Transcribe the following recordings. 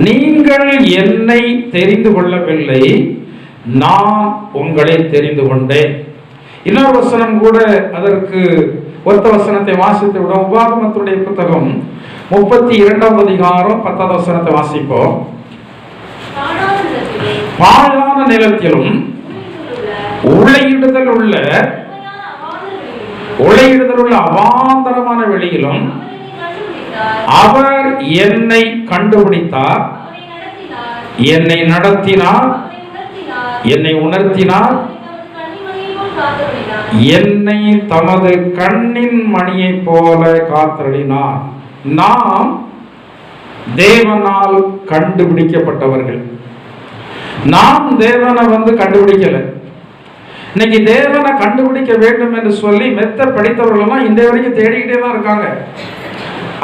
நீங்கள் என்னை தெரிந்து கொள்ளவில்லை, நான் உங்களை தெரிந்து கொண்டேன். இன்னொரு வசனம் கூட அதற்கு ஒத்த வசனத்தை வாசித்து விட. உபாகமத்துடைய புத்தகம் 32 அதிகாரம் 10 வசனத்தை வாசிப்போம். பாழான நிலத்திலும் உளையிடுதல் உள்ள அவாந்தரமான வெளியிலும் அவர் என்னை கண்டுபிடித்தார், என்னை நடத்தினார், என்னை உணர்த்தினார், என்னை தமது கண்ணின் மணியை போல காத்தருளினார். நாம் தேவனால் கண்டுபிடிக்கப்பட்டவர்கள். நாம் தேவனை கண்டுபிடிக்கல. இன்னைக்கு தேவனை கண்டுபிடிக்க வேண்டும் என்று சொல்லி மெத்த படித்தவர்கள் எல்லாம் இந்த வரைக்கும் தேடிக்கிட்டே தான் இருக்காங்க.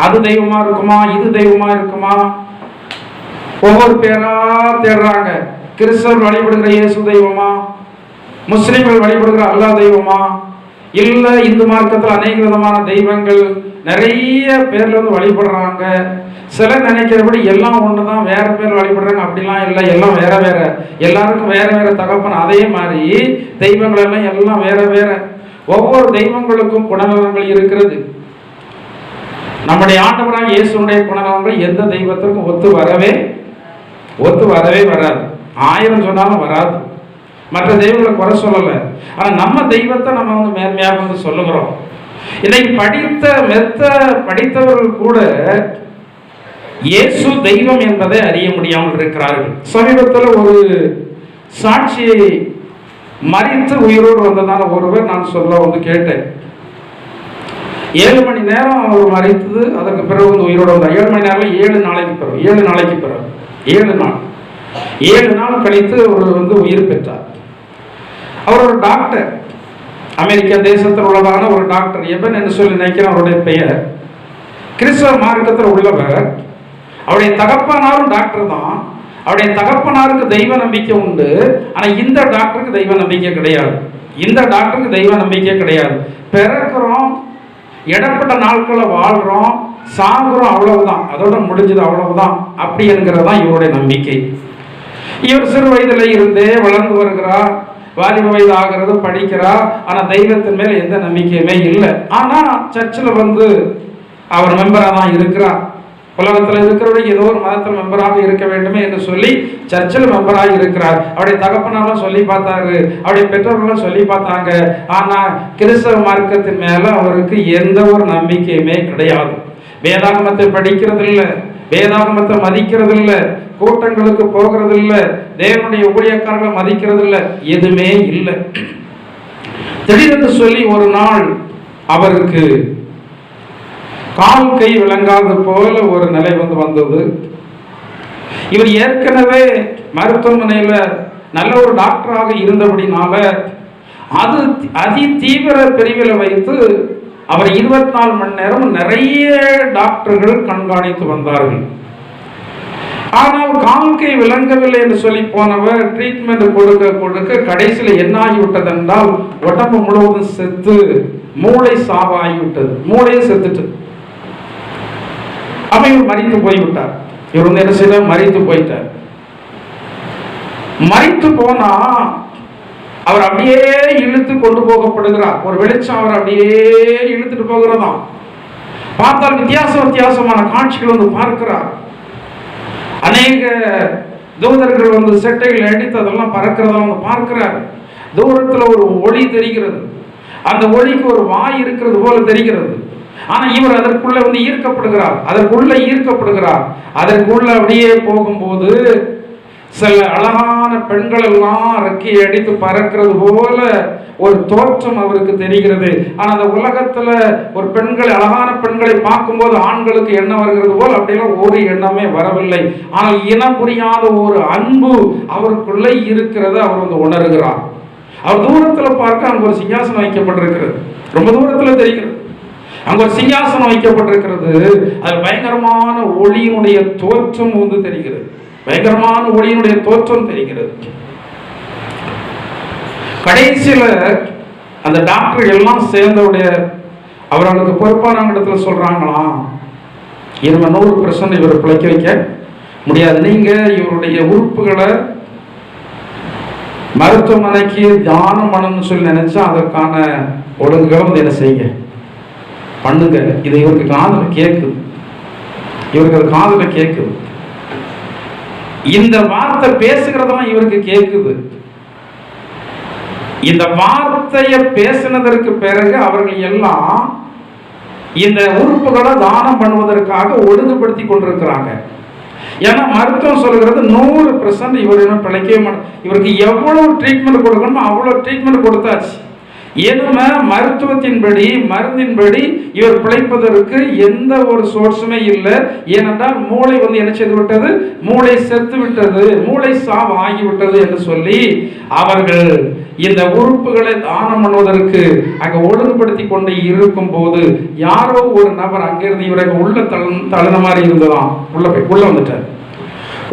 அது தெய்வமா இருக்குமா, இது தெய்வமா இருக்குமா, ஒவ்வொரு பேரா தேடுறாங்க. கிறிஸ்தவர்கள் வழிபடுகிற இயேசு தெய்வமா, முஸ்லிம்கள் வழிபடுகிற அல்லாஹ் தெய்வமா, இல்ல இந்து மார்க்கத்தில் அநேக விதமான தெய்வங்கள் நிறைய பேர்ல வழிபடுறாங்க. சிலர் நினைக்கிறபடி எல்லாம் ஒண்ணுதான், வேற பேர் வழிபடுறாங்க. அப்படிலாம் இல்லை, எல்லாம் வேற வேற, எல்லாருக்கும் வேற வேற தகப்பன். அதே மாதிரி தெய்வங்கள் எல்லாம் வேற வேற. ஒவ்வொரு தெய்வங்களுக்கும் குணநலன்கள் இருக்கிறது. நம்முடைய ஆண்டவராக இயேசுடைய குணநலன்கள் எந்த தெய்வத்திற்கும் ஒத்து வரவே வராது. 1000 சொன்னாலும் வராது. மற்ற தெய்வங்களை குறை சொல்லல. ஆனா நம்ம தெய்வத்தை நம்ம மேன்மையாக சொல்லுகிறோம். இன்னைக்கு படித்தவர்கள் கூட இயேசு தெய்வம் என்பதை அறிய முடியாமல் இருக்கிறார்கள். சமீபத்தில் ஒரு சாட்சியை மரித்து உயிரோடு வந்ததான ஒருவர் நான் சொல்ல கேட்டேன். 7 மணி நேரம் அவர் மரித்தது. அதற்கு பிறகு உயிரோடு வந்தார். 7 மணி நேரம் 7 நாளைக்கு பிறகு 7 நாள் கழித்து அவர் உயிர் பெற்றார். அவர் ஒரு டாக்டர், அமெரிக்கா தேசத்தில் உள்ளதான ஒரு டாக்டர். எபன் என்று சொல்லி நினைக்கிறேன் அவருடைய பெயர். கிறிஸ்தவ மார்க்கத்தில் உள்ளவர். அவருடைய தகப்பனாரும் டாக்டர் தான். அவருடைய தகப்பனாருக்கு தெய்வ நம்பிக்கை உண்டு. ஆனா இந்த டாக்டருக்கு தெய்வ நம்பிக்கை கிடையாது. பிறக்கிறோம், இடப்பட்ட நாட்களை வாழ்றோம், சாகுறோம், அவ்வளவுதான், அதோட முடிஞ்சது, அவ்வளவுதான். அப்படி என்கிறதான் இவருடைய நம்பிக்கை. இவர் சிறு வயதில் இருந்தே வளர்ந்து வருகிறார். வாலிப வயது ஆகிறது, படிக்கிறார். ஆனா தெய்வத்தின் மேல எந்த நம்பிக்கையுமே இல்லை. ஆனா சர்ச்சில் அவர் மெம்பரா தான் இருக்கிறார். உலகத்தில் இருக்கிறவங்க ஏதோ ஒரு மதத்தில் மெம்பராக இருக்க வேண்டுமே என்று சொல்லி சர்ச்சில் மெம்பராக இருக்கிறார். அவருடைய தகப்பனாலும் சொல்லி பார்த்தாரு, அவருடைய பெற்றோர்களும் சொல்லி பார்த்தாங்க. ஆனா கிறிஸ்தவ மார்க்கத்தின் மேல அவருக்கு எந்த ஒரு நம்பிக்கையுமே கிடையாது. வேதாகமத்தை படிக்கிறது இல்லை, வேதாகமத்தை மதிக்கிறது இல்லை, கூட்டங்களுக்கு போகிறது இல்லை, தேவனுடைய ஊழியக்காரர்களை மதிக்கிறது இல்லை, எதுவுமே இல்லை. திடீரென்று சொல்லி ஒரு நாள் அவருக்கு கால் கை விளங்காத போல ஒரு நிலை வந்தது. இவர் ஏற்கனவே மருத்துவமனையில நல்ல ஒரு டாக்டராக இருந்தபடினால அது அதி தீவிர பிரிவில் வைத்து அவர் 24 மணி நேரம் நிறைய டாக்டர்கள் கண்காணித்து வந்தார்கள். ஆனால் கால் கை விளங்கவில்லை என்று சொல்லி போனவர் ட்ரீட்மெண்ட் கொடுக்க கடைசியில் என்ன ஆகிவிட்டது என்றால் உடம்பு முழுவதும் செத்து மூளை சாவாகிவிட்டது. மூளையே செத்துட்டு இவர் மரித்து போய்விட்டார். இவர் என்ன செய்ய மரித்து போயிட்டார். மரித்து போனா அவர் அப்படியே இழுத்து கொண்டு போகப்படுகிறார். ஒரு வெளிச்சம் அவர் அப்படியே இழுத்துட்டு போகிறதாம். பார்த்தால் வித்தியாசமான காட்சிகள் பார்க்கிறார். அநேக தூதர்கள் செட்டைகள் அடித்து அதெல்லாம் பறக்கிறதெல்லாம் பார்க்கிறார். தூரத்தில் ஒரு ஒளி தெரிகிறது. அந்த ஒளிக்கு ஒரு வாய் இருக்கிறது போல தெரிகிறது. ஆனா இவர் அதற்குள்ள ஈர்க்கப்படுகிறார். அதற்குள்ள அப்படியே போகும்போது சில அழகான பெண்கள் எல்லாம் ரெக்கை அடித்து பறக்கிறது போல ஒரு தோற்றம் அவருக்கு தெரிகிறது. ஆனா அந்த உலகத்துல ஒரு அழகான பெண்களை பார்க்கும்போது ஆண்களுக்கு எண்ணம் வருகிறது போல் அப்படியெல்லாம் ஒரு எண்ணமே வரவில்லை. ஆனால் இனம் புரியாத ஒரு அன்பு அவருக்குள்ள இருக்கிறது அவர் உணர்கிறார். அவர் தூரத்துல பார்க்க அங்க ஒரு சிங்காசனம் வைக்கப்பட்டிருக்கிறது. ரொம்ப தூரத்துல தெரிகிறது. அங்க ஒரு சிங்காசனம் வைக்கப்பட்டிருக்கிறது. அது பயங்கரமான ஒளியினுடைய தோற்றம் தெரிகிறது. கடைசியில அந்த டாக்டர் எல்லாம் சேர்ந்தவுடைய அவர்களுக்கு பொறுப்பான இடத்துல சொல்றாங்களாம், 100% இவரை பிழைக்க வைக்க முடியாது. நீங்க இவருடைய உறுப்புகளை மருத்துவமனைக்கு தியானம் பண்ணணும்னு சொல்லி நினைச்சா அதற்கான ஒழுங்குகளும் என்ன செய்யுங்க, பண்ணுங்க. இது இவருக்கு காதுல கேட்குது, இவருக்கு காதுல கேட்குது. இந்த வார்த்தை பேசுகிறதெல்லாம் இவருக்கு கேட்குது. இந்த வார்த்தையை பேசினதற்கு பிறகு அவர்கள் எல்லாம் இந்த உறுப்புகளை தானம் பண்ணுவதற்காக ஒழுங்குபடுத்தி கொண்டிருக்கிறாங்க. ஏன்னா மருத்துவம் சொல்கிறது 100% இவர் என்ன பிழைக்கவே மாட்டார். இவருக்கு எவ்வளவு ட்ரீட்மெண்ட் கொடுக்கணுமோ அவ்வளோ ட்ரீட்மெண்ட் கொடுத்தாச்சு. ஏன்னா மருத்துவத்தின்படி மருந்தின்படி இவர் பிழைப்பதற்கு எந்த ஒரு சோர்ஸுமே இல்லை. ஏனென்றால் மூளை என்ன செய்து விட்டது, மூளை செத்து விட்டது, மூளை சாவு ஆகிவிட்டது என்று சொல்லி அவர்கள் இந்த உறுப்புகளை தானம் பண்ணுவதற்கு அங்கே ஒழுங்குபடுத்தி கொண்டு இருக்கும் போது யாரோ ஒரு நபர் அங்கிருந்து இவரை உள்ள தழுந்த மாதிரி இருந்ததாம். உள்ள வந்துட்டார்.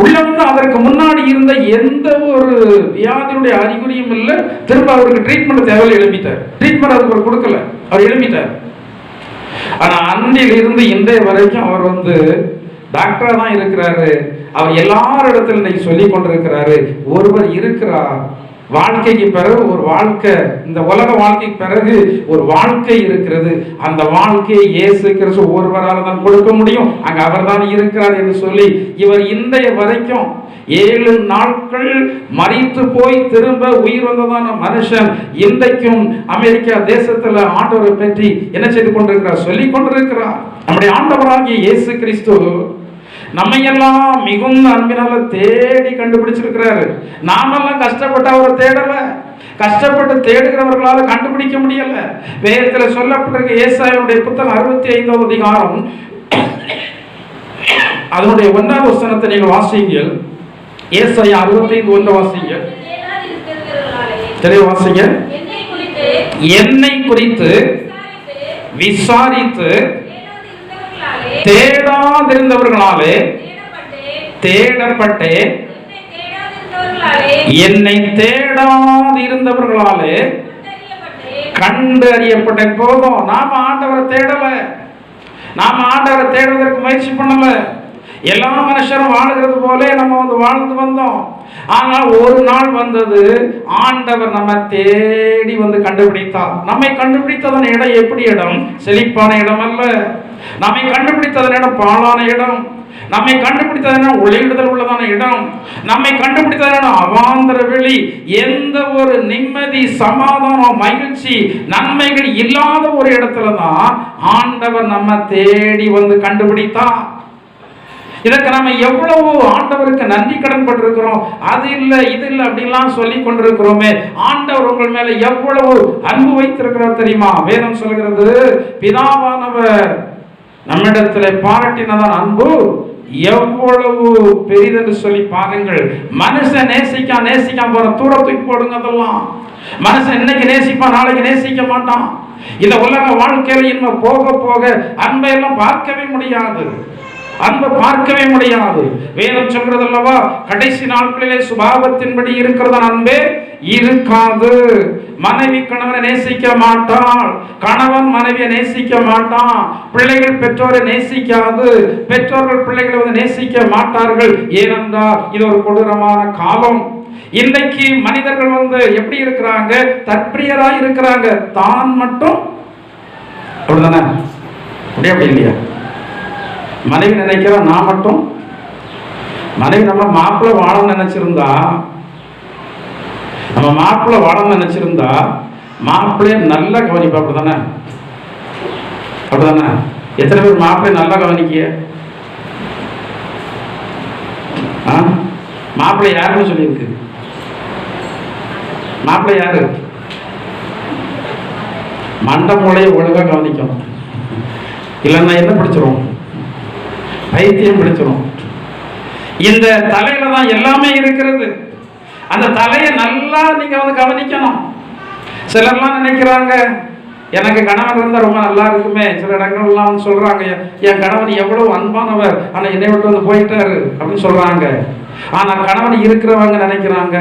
உள்ள வந்து அதற்கு முன்னாடி இருந்த எந்த ஒரு வியாதியுடைய அறிகுறியும் இல்லை. திரும்ப அவருக்கு ட்ரீட்மெண்ட் தேவையில்லை, எழுப்பிட்டார். ட்ரீட்மெண்ட் அதுக்கு அவர் கொடுக்கல, அவர் எழுப்பிட்டார். ஆனா அன்றில் இருந்து இன்றைய வரைக்கும் அவர் டாக்டரா தான் இருக்கிறாரு. அவர் எல்லாரிடத்துல இன்னைக்கு சொல்லி கொண்டிருக்கிறாரு, ஒருவர் இருக்கிறார், வாழ்க்கைக்கு பிறகு ஒரு வாழ்க்கை, இந்த உலக வாழ்க்கைக்கு பிறகு ஒரு வாழ்க்கை இருக்கிறது. அந்த வாழ்க்கையை இயேசு கிறிஸ்து ஒருவரால் தான் கொடுக்க முடியும், அங்க அவர் தான் இருக்கிறார் என்று சொல்லி இவர் இன்றைய வரைக்கும் 7 நாட்கள் மரித்து போய் திரும்ப உயிர் வந்ததான மனுஷன் இன்றைக்கும் அமெரிக்கா தேசத்துல ஆண்டவரை பற்றி என்ன செய்து கொண்டிருக்கிறார், சொல்லி கொண்டிருக்கிறார். நம்முடைய ஆண்டவராகிய இயேசு கிறிஸ்து நம்மையெல்லாம் மிகுந்த அன்பினால தேடி கண்டுபிடிச்சிருக்கிறாரு. நாமெல்லாம் கஷ்டப்பட்டு அவரை தேடல, கஷ்டப்பட்டு தேடுகிறவர்களால் கண்டுபிடிக்க முடியல. வேதத்தில் சொல்லப்பட்டிருக்க ஏசாயாவுடைய புத்தகம் 65வது அதிகாரம் அதனுடைய 1வது வசனத்தை நீங்கள் வாசிங்கள். ஏசாயா 65:1 வாசிங்க, தெளிவா வாசிங்க. என்னை குறித்து விசாரித்து தேடாதிருந்தவர்களாலே தேடப்பட்டே, என்னை தேடாதிருந்தவர்களாலே கண்டு அறியப்பட்டேன். போதும், நாம ஆண்டவரை தேடல, நாம ஆண்டவரை தேடுவதற்கு முயற்சி பண்ணல. எல்லா மனுஷரும் வாழுகிறது போல நம்ம வாழ்ந்து வந்தோம். ஆனால் ஒரு நாள் வந்தது, ஆண்டவர் நம்ம தேடி கண்டுபிடித்தார். நம்மை கண்டுபிடித்ததன் இடம் எப்படி இடம்? செழிப்பான இடம் அல்ல. நம்மை கண்டுபிடித்ததன் இடம் பாழான இடம். நம்மை கண்டுபிடித்ததன் ஒளியிடுதல் உள்ளதான இடம். நம்மை கண்டுபிடித்ததன் அவாந்தர வெளி. எந்த ஒரு நிம்மதி, சமாதானம், மகிழ்ச்சி, நன்மைகள் இல்லாத ஒரு இடத்துல தான் ஆண்டவர் நம்ம தேடி கண்டுபிடித்தார். இதற்கு நம்ம எவ்வளவு ஆண்டவருக்கு நன்றி கடன் பட்டிருக்கிறோம். அது இல்லை இது இல்லை அப்படிலாம் சொல்லி கொண்டிருக்கிறோமே. ஆண்டவர் உங்கள் மேல எவ்வளவு அன்பு வைத்திருக்கிறார் தெரியுமா? வேதம் சொல்கிறது, பிதாவானவர் நம்மிடத்துல பாராட்டினதான் அன்பு எவ்வளவு பெரிதென்று சொல்லி பாருங்கள். மனுஷன் நேசிக்காம போற தூரத்துக்கு போடுங்க. அதெல்லாம் மனுஷன் இன்னைக்கு நேசிப்பான், நாளைக்கு நேசிக்க மாட்டான். இந்த உலக வாழ்க்கையில இன்னும் போக போக அன்பை எல்லாம் பார்க்கவே முடியாது, அன்பை பார்க்கவே முடியாது. வேதம் சொல்கிறது அல்லவா, கடைசி நாட்களிலே சுபாவத்தின்படி இருக்கிறதா அன்பே இருக்காது. மனைவி கணவனை நேசிக்க மாட்டாள், கணவன் மனைவியை நேசிக்க மாட்டான், பிள்ளைகள் பெற்றோரை நேசிக்காது, பெற்றோர்கள் பிள்ளைகளை நேசிக்க மாட்டார்கள். ஏனென்றால் இது ஒரு கொடூரமான காலம். இன்றைக்கு மனிதர்கள் எப்படி இருக்கிறாங்க? தற்பிரியராய் இருக்கிறாங்க. தான் மட்டும் அப்படிதானே? அப்படி இல்லையா? மனைவி நினைக்கிறா நான் மட்டும். மனைவி நம்ம மாப்பிள்ளை வாழணும்னு நினைச்சிருந்தா, நம்ம மாப்பிள்ளை வாழணும்னு நினைச்சிருந்தா மாப்பிள்ளைய நல்லா கவனிப்பா. அப்படிதானே? அப்படிதானே? எத்தனை பேர் மாப்பிள்ளைய நல்லா கவனிக்க? மாப்பிள்ளை யாருன்னு சொல்லியிருக்கு? மாப்பிள்ளை யாரு? மண்ட மூளையை ஒழுங்கா கவனிக்கணும். இல்லைன்னா என்ன பிடிச்சிரும்? பைத்தியம் பிடிச்சிடும். இந்த தலையில தான் எல்லாமே இருக்கிறது. அந்த தலையை நல்லா நீங்க கவனிக்கணும். சிலர்லாம் நினைக்கிறாங்க, எனக்கு கணவன் இருந்தா ரொம்ப நல்லா இருக்குமே. சில இடங்கள்லாம் சொல்றாங்க, என் கணவன் எவ்வளவு அன்பானவர், ஆனா என்னை விட்டு போயிட்டாரு அப்படின்னு சொல்றாங்க. ஆனா கணவன் இருக்கிறவங்க நினைக்கிறாங்க,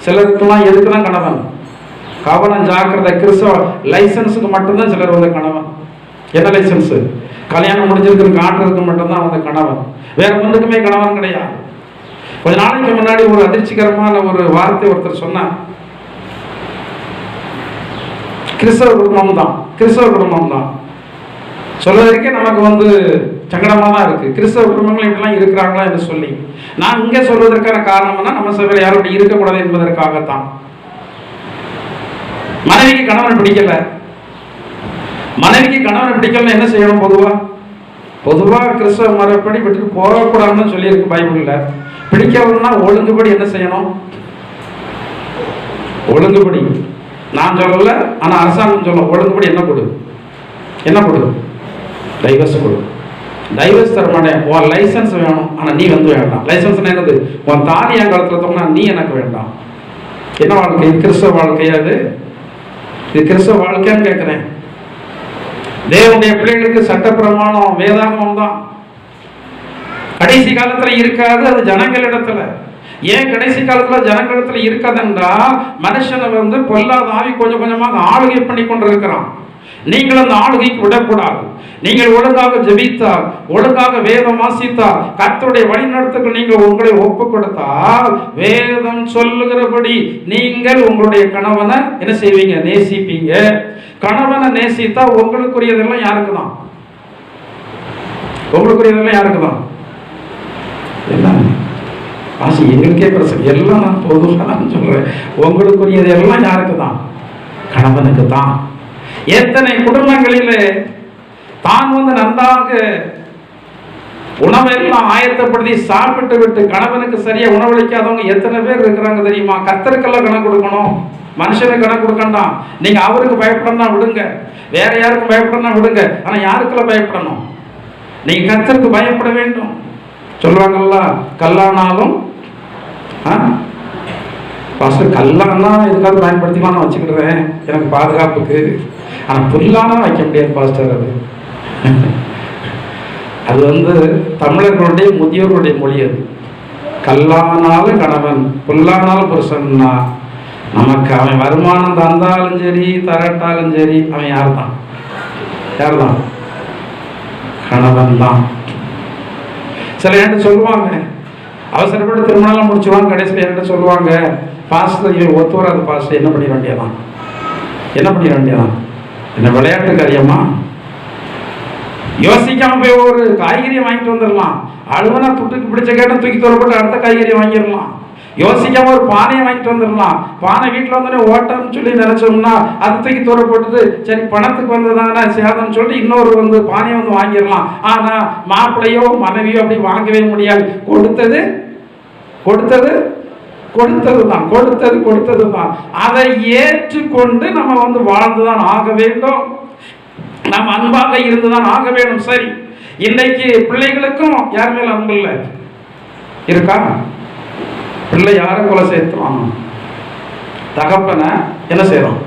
சிலருக்கெல்லாம் எதுக்குதான் கணவன்? கவனம் ஜாக்கிரதை. கிறிஸ்தவ லைசன்ஸுக்கு மட்டும்தான் சிலர் கணவன். என்ன லைசன்ஸ்? கல்யாணம் முடிஞ்சிருக்கு காட்டுறதுக்கு மட்டும்தான் கணவன். வேற ஒன்றுக்குமே கணவன் கிடையாது. கொஞ்ச நாளைக்கு முன்னாடி ஒரு அதிர்ச்சிகரமான ஒரு வார்த்தை ஒருத்தர் சொன்னார். கிறிஸ்தவ குடும்பம் தான் சொல்வதற்கே நமக்கு சங்கடமாக தான் இருக்கு. கிறிஸ்தவ குடும்பங்கள் இப்படிலாம் இருக்கிறாங்களா என்று சொல்லி நான் இங்கே சொல்வதற்கான காரணம்னா நம்ம சபையில் யாரும் இப்படி இருக்கக்கூடாது என்பதற்காகத்தான். மனைவிக்கு கணவனை பிடிக்கலன்னு என்ன செய்யணும்? பொதுவா கிறிஸ்தவ மரப்படி விட்டுட்டு போகக்கூடாதுன்னு சொல்லியிருக்கு பைபிள்ல. பிடிக்கலன்னா ஒழுங்குபடி என்ன செய்யணும்? ஒழுங்குபடி நான் சொல்லல, ஆனா அரசாங்கம் சொல்லும். ஒழுங்குபடி என்ன கொடு? டைவர்ஸ் கொடு. டைவர்ஸ் தர மாட்டேன், உன் லைசன்ஸ் வேணும், ஆனா நீ வேண்டாம். லைசன்ஸ் என்னது? உன் தாலி என் காலத்துல தோணா நீ எனக்கு வேண்டாம். என்ன வாழ்க்கை? இது கிறிஸ்தவ வாழ்க்கையாது? இது கிறிஸ்தவ வாழ்க்கைன்னு கேட்கிறேன். தேவனுடைய பிள்ளைகளுக்கு சட்ட பிரமாணம் வேதாகமம் தான். கடைசி காலத்துல இருக்காது, அது ஜனங்களிடத்துல. ஏன் கடைசி காலத்துல ஜனங்களிடத்துல இருக்காதுன்றா, மனுஷனை பொல்லாத ஆவி கொஞ்சம் கொஞ்சமாக ஆளுகை பண்ணி கொண்டிருக்கிறான். நீங்கள் அந்த ஆளுகைக்கு விடக்கூடாது. நீங்கள் ஒழுங்காக ஜெபித்தால், ஒழுங்காக வேதம் வாசித்தால், கர்த்தருடைய வழிநடத்துக்கு நீங்கள் உங்களை ஒப்பு கொடுத்தால், வேதம் சொல்லுகிறபடி நீங்கள் உங்களுடைய கணவனை என்ன செய்வீங்க? நேசிப்பீங்க. கணவனை நேசித்தா உங்களுக்குரியதெல்லாம் யாருக்கு தான்? என்ன ஆசி? எங்களுக்கே பிரச்சனை எல்லாம் நான் பொதுவாக சொல்றேன். உங்களுக்குரியது எல்லாம் யாருக்கு தான்? கணவனுக்கு தான். எத்தனை குடும்பங்களிலே தான் நன்றாக உணவெல்லாம் ஆயத்தப்படுத்தி சாப்பிட்டு விட்டு கணவனுக்கு சரியா உணவளிக்காதவங்க எத்தனை பேர் இருக்கிறாங்க தெரியுமா? கர்த்தருக்கெல்லாம் கணக்கு கொடுக்கணும், மனுஷனுக்கு கணக்கு கொடுக்கண்டாம். நீங்க அவருக்கு பயப்படணும் விடுங்க, வேற யாருக்கும் பயப்படணும் விடுங்க, ஆனா யாருக்கெல்லாம் பயப்படணும்? நீங்க கர்த்தருக்கு பயப்பட வேண்டும். சொல்லுவாங்கல்ல, கல்லானாலும் பாஸ்டர் கல்லானா எதுக்காவது பயன்படுத்திக்கலாம் நான் வச்சுக்கிடுறேன் எனக்கு பாதுகாப்புக்கு, ஆனா புல்லானா வைக்க முடியாது பாஸ்டர். அது தமிழர்களுடைய முதியோர்களுடைய மொழி. அது கல்லானாலும் கணவன், புல்லானாலும் புருஷன்னா நமக்கு அவன் வருமானம் தந்தாலும் சரி தரட்டாலும் சரி அவன் யார் தான்? கணவன் தான். சில என்கிட்ட சொல்லுவாங்க, அவசரப்பட்டு திருமணம் முடிச்சுவாங்க, கடைசியில் என்கிட்ட சொல்லுவாங்க, பாஸ்டர் இவன் ஒத்து வராது பாஸ்டர், என்ன பண்ணிட வேண்டியதான்? என்ன விளையாட்டு காரியமா? யோசிக்காம போய் ஒரு காய்கறியை வாங்கிட்டு வந்துடலாம். அழுவனா துட்டுக்கு பிடிச்ச கேட்ட தூக்கி தரப்பட்டு அடுத்த காய்கறியை வாங்கிடலாம். யோசிக்காம ஒரு பானையை வாங்கிட்டு வந்துடலாம். பானை வீட்டில் வந்தோடனே ஓட்டம்னு சொல்லி நினைச்சோம்னா அதை தூக்கி தூர போட்டுட்டு சரி பணத்துக்கு வந்ததானே சேதம்னு சொல்லிட்டு இன்னொரு பானையை வாங்கிடலாம். ஆனா மாப்பிள்ளையோ மனைவியோ அப்படி வாங்கவே முடியாது. கொடுத்தது தான். அதை ஏற்றுக்கொண்டு நம்ம வாழ்ந்துதான் ஆக வேண்டும். நாம் அன்பாக இருந்துதான் ஆக வேண்டும். சரி, இன்னைக்கு பிள்ளைகளுக்கும் யார் மேல அன்பு இல்லை இருக்கா? பிள்ளை யாரை கொலை சேர்த்துவாங்க? தகப்பனை என்ன செய்யறோம்?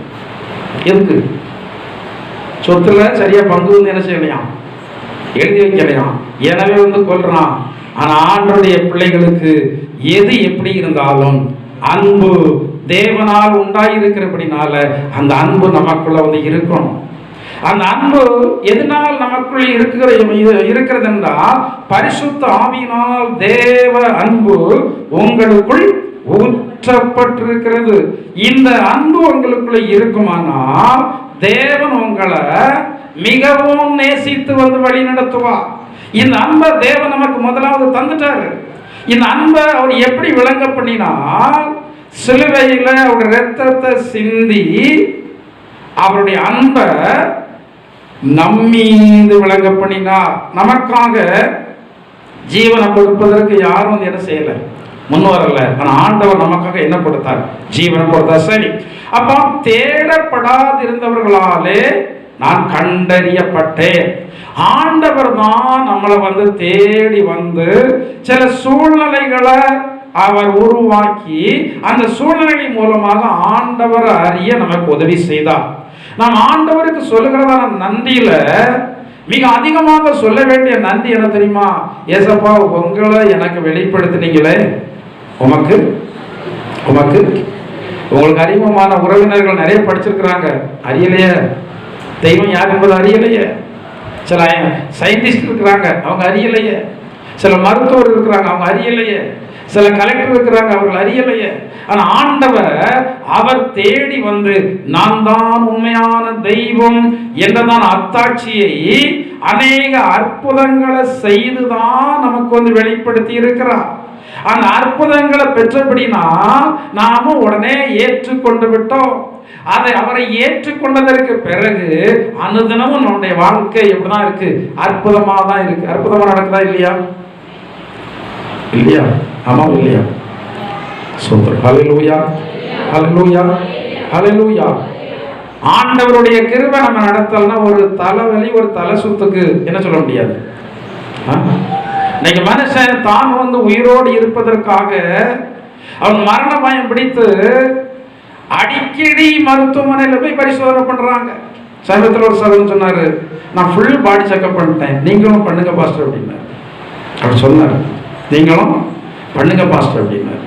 எதுக்கு? சொத்துல சரியா பங்கு என்ன செய்யலையாம், எழுதி வைக்கலையாம், எனவே கொல்றான். ஆனா ஆண்டவருடைய பிள்ளைகளுக்கு எது எப்படி இருந்தாலும் அன்பு தேவனால் உண்டாயிருக்கிறபடினால அந்த அன்பு நமக்குள்ள இருக்கணும். அந்த அன்பு எதனால் நமக்குள் இருக்கிறது என்றால் பரிசுத்த ஆவியினால் தேவ அன்பு உங்களுக்குள் ஊற்றப்பட்டிருக்கிறது. இந்த அன்பு உங்களுக்குள்ள இருக்குமானால் தேவன் உங்களை மிகவும் நேசித்து வழி நடத்துவார். இந்த அன்பை தேவன் நமக்கு முதலாவது தந்துட்டாரு. இந்த அன்பை அவர் எப்படி விளங்க பண்ணினால், சிலுவையில அவருடைய ரத்தத்தை சிந்தி அவருடைய அன்பை நம்மீது விளங்க பண்ணினார். நமக்காக ஜீவனை கொடுப்பதற்கு யாரும் என்ன செய்யல, முன் வரல. ஆனா ஆண்டவர் நமக்காக என்ன கொடுத்தார்? ஜீவனை கொடுத்தார். சரி, அப்போ தேடப்படாதிருந்தவர்களாலே நான் கண்டறியப்பட்டேன். ஆண்டவர் தான் நம்மளை தேடி சில சூழ்நிலைகளை அவர் உருவாக்கி அந்த சூழ்நிலை மூலமாக ஆண்டவர் அறிய நமக்கு உதவி செய்தார். நாம் ஆண்டவருக்கு சொல்லுகிறதான நன்றியில மிக அதிகமாக சொல்ல வேண்டிய நன்றி என்ன தெரியுமா? ஏசப்பா, உங்களை எனக்கு வெளிப்படுத்தினீங்களே, உமக்கு உங்களுக்கு அறிமுகமான உறவினர்கள் நிறைய படிச்சிருக்கிறாங்க, அறியலையே. தெய்வம் யார் என்பது அறியலையே. சில சயின்டிஸ்ட் இருக்கிறாங்க, அவங்க அறியலையே. சில மருத்துவர் இருக்கிறாங்க, அவங்க அறியலையே. சில கலெக்டர் இருக்கிறாங்க, அவர்கள் அறியலையே. ஆனா ஆண்டவர் அவர் தேடி வந்து நான் தான் உண்மையான தெய்வம் என்றதான் அத்தாட்சியை அநேக அற்புதங்களை செய்துதான் நமக்கு வந்து வெளிப்படுத்தி இருக்கிறார். அந்த அற்புதங்களை பெற்றபடினா நாம உடனே ஏற்றுக்கொண்டு விட்டோம். அதை அவரை ஏற்றுக்கொண்டதற்கு பிறகு அனுதினமும் நம்முடைய வாழ்க்கை எப்படிதான் இருக்கு? அற்புதமா தான் இருக்கு. அற்புதமா நடக்குதா இல்லையா? இல்லையா? ஆமா இல்லையா? சூப்பர். ஹல்லேலூயா, ஹல்லேலூயா, ஹல்லேலூயா. ஆண்டவருடைய கிருபை நம்ம நடத்தலனா ஒரு தலைவலி, ஒரு தலை சுத்துக்கு என்ன சொல்ல முடியாது. இன்னைக்கு மனுஷன் தான் வந்து உயிரோடு இருப்பதற்காக அவன் மரண பயம் பிடித்து அடிக்கடி மருத்துவமனையில் போய் பரிசோதனை பண்றாங்க. சமீபத்தில் ஒரு சகோதரன் சொன்னாரு, நான் ஃபுல் பாடி செக்அப் பண்ணிட்டேன், நீங்களும் பண்ணுங்க பாஸ்டர் அப்படின்னாரு. அவர் சொன்னார், நீங்களும் பண்ணுங்க பாஸ்டர் அப்படின்னாரு.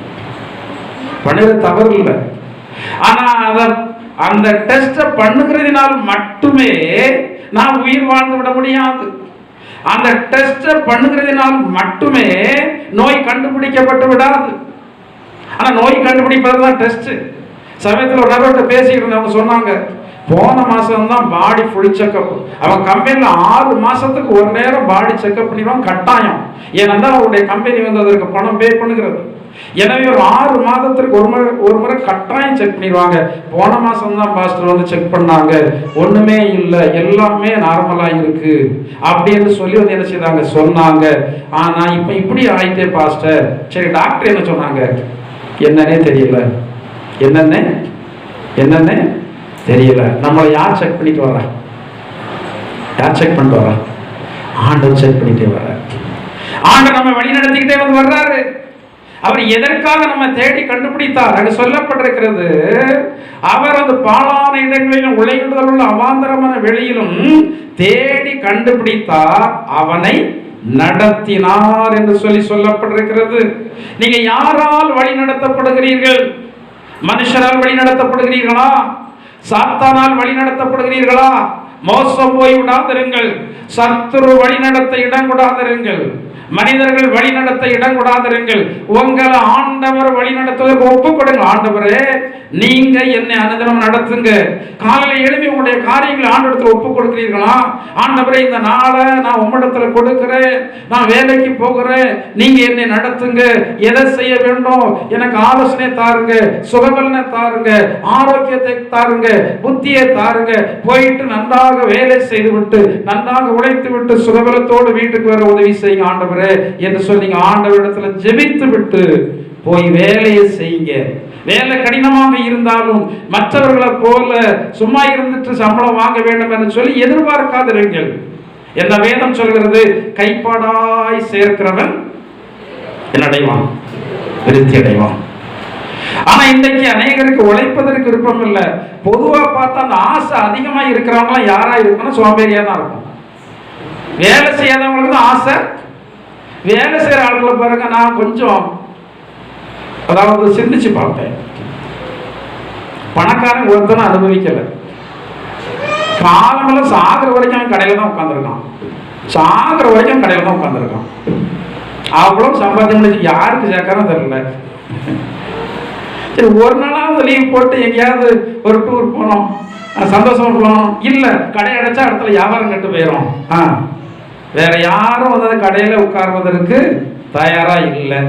பண்ணுறது தவறு இல்லை. ஆனா அந்த டெஸ்ட்டை பண்ணுகிறதுனால் மட்டுமே நான் உயிர் வாழ்ந்து விட முடியாது. அந்த டெஸ்ட்டை பண்ணுகிறதுனால் மட்டுமே நோய் கண்டுபிடிக்கப்பட்டு விடாது. ஆனா நோய் கண்டுபிடிப்பது தான் டெஸ்ட். சமயத்தில் ஒரு நபர்கிட்ட பேசிட்டு இருந்தவங்க சொன்னாங்க, போன மாசம் தான் பாடி ஃபுல் செக்அப். அவன் கம்பெனியில் 6 மாசத்துக்கு ஒரு நேரம் பாடி செக்அப் பண்ணிடுவான் கட்டாயம். ஏனென்றால் அவருடைய கம்பெனி வந்து அதற்கு பணம் பே பண்ணுகிறது. எனவே ஒரு 6 மாதத்திற்கு ஒரு முறை கட்டாயம் செக் பண்ணிடுவாங்க. போன மாசம் தான் பாஸ்டர் வந்து செக் பண்ணாங்க, ஒண்ணுமே இல்லை, எல்லாமே நார்மலா இருக்கு அப்படின்னு சொல்லி வந்து என்ன செய்தாங்க சொன்னாங்க. ஆனா இப்ப இப்படி ஆயிட்டே பாஸ்டர். சரி, டாக்டர் என்ன சொன்னாங்க? என்னன்னே தெரியல. என்னன்னு தெரியல. நம்மளை யார் செக் பண்ணிட்டு வர்றா? யார் செக் பண்ணிட்டு வர்றா? ஆண்டவர் செக் பண்ணிட்டே வர்ற. ஆண்டவர் நம்ம வழி நடத்திக்கிட்டே வந்து வர்றாரு. அவர் எதற்காக நம்ம தேடி கண்டுபிடித்தார்? அங்கு சொல்லப்பட்டிருக்கிறது, அவர் அந்த பாழான இடங்களிலும் உலகிடுதல் உள்ள அவாந்தரமான வெளியிலும் தேடி கண்டுபிடித்தார், அவனை நடத்தினார் என்று சொல்லப்பட்டிருக்கிறது. நீங்க யாரால் வழி நடத்தப்படுகிறீர்கள்? மனுஷரால் வழி நடத்தப்படுகிறீர்களா? சாத்தானால் வழி நடத்தப்படுகிறீர்களா? மோசம் போய் விடாதிருங்கள். சத்துரு வழி நடத்த இடம் கொடாதிருங்கள். மனிதர்கள் வழி நடத்த இடம் கொடாதிருங்கள். உங்களை ஆண்டவர் வழி நடத்துவதற்கு ஒப்புக் கொடுங்க. ஆண்டவரே, நீங்க என்னை அனுதினம் நடத்துங்க. காலையில் எழுப்பி உங்களுடைய காரியங்களை ஆண்டவரத்தில் ஒப்புக் கொடுக்கிறீர்களா? ஆண்டவரே, இந்த நாளை நான் உம்மிடத்துல கொடுக்கிறேன், நான் வேலைக்கு போகிறேன், நீங்க என்னை நடத்துங்க. எதை செய்ய வேண்டும்? எனக்கு ஆலோசனை தாருங்க, சுகபலனை தாருங்க, ஆரோக்கியத்தை தாருங்க, புத்தியை தாருங்க. போயிட்டு நன்றாக வேலை செய்து விட்டு நன்றாக உழைத்து விட்டு சுகபலத்தோடு வீட்டுக்கு வர உதவி செய்யுங்க ஆண்டவரே என்று சொல்லி ஆண்டவரிடத்துல ஜெபித்து விட்டு போய் வேலையை செய்யுங்க. வேலை கடினமாக இருந்தாலும் மற்றவர்களை போல சும்மா இருந்துட்டு சம்பளம் வாங்க வேண்டும் என்று சொல்லி எதிர்பார்க்காதிருங்கள். என்ன வேதம் சொல்கிறது? கைப்பாடாய் சேர்க்கிறவன் என்ன அடைவான்? விருத்தி அடைவான். ஆனா இன்றைக்கு அநேகருக்கு உழைப்பதற்கு விருப்பம் இல்லை. பொதுவா பார்த்தா அந்த ஆசை அதிகமா இருக்கிறவங்க யாரா இருக்கணும்? சோம்பேறியா தான் இருக்கும். வேலை செய்யாதவங்களுக்கு தான் ஆசை. வேலை செய்யற ஆட்களை பாருங்க, நான் கொஞ்சம் அதாவது சிந்திச்சு பார்ப்பேன். பணக்காரன் ஒருத்தனை அனுபவிக்கல. காலமெல்லாம் சாகிற வரைக்கும் கடையில தான் உட்காந்துருக்கான். சாகிற வரைக்கும் கடையில தான் உட்காந்துருக்கான். அவ்வளவு சம்பாத்தியம் யாருக்கு சேர்க்காரன்னு தெரியல. சரி, ஒரு நாளாவது லீவ் போட்டு எங்கேயாவது ஒரு டூர் போனோம், சந்தோஷமா போனோம். இல்லை, கடை அடைச்சா இடத்துல வியாபாரம் கட்டு போயிடும். வேற யாரும் வந்து கடையில் உட்கார்வதற்கு தயாரா இல்லை.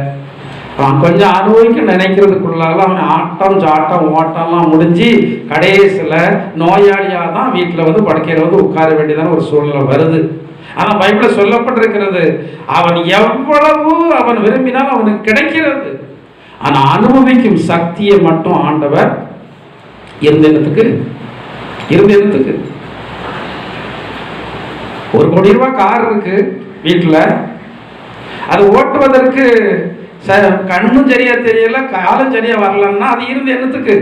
அவன் கொஞ்சம் அனுபவிக்க நினைக்கிறதுக்குள்ளால அவன் ஆட்டம் சாட்டம் ஓட்டம்லாம் முடிஞ்சு கடைசியில் நோயாளியாக தான் வீட்டில் வந்து படுக்கையில் வந்து உட்கார வேண்டியதான ஒரு சூழ்நிலை வருது. ஆனால் பைபிளில் சொல்லப்பட்டிருக்கிறது, அவன் எவ்வளவு அவன் விரும்பினாலும் அவனுக்கு கிடைக்கிறது. ஆனால் அனுபவிக்கும் சக்தியை மட்டும் ஆண்டவர் இருந்ததுக்கு 1 கோடி ரூபாய் கார் இருக்கு வீட்டில், அது ஓட்டுவதற்கு கண்ணும் சரியா தெரியல, காலம் சரியா வரலன்னா அது இருந்து என்னத்துக்கு?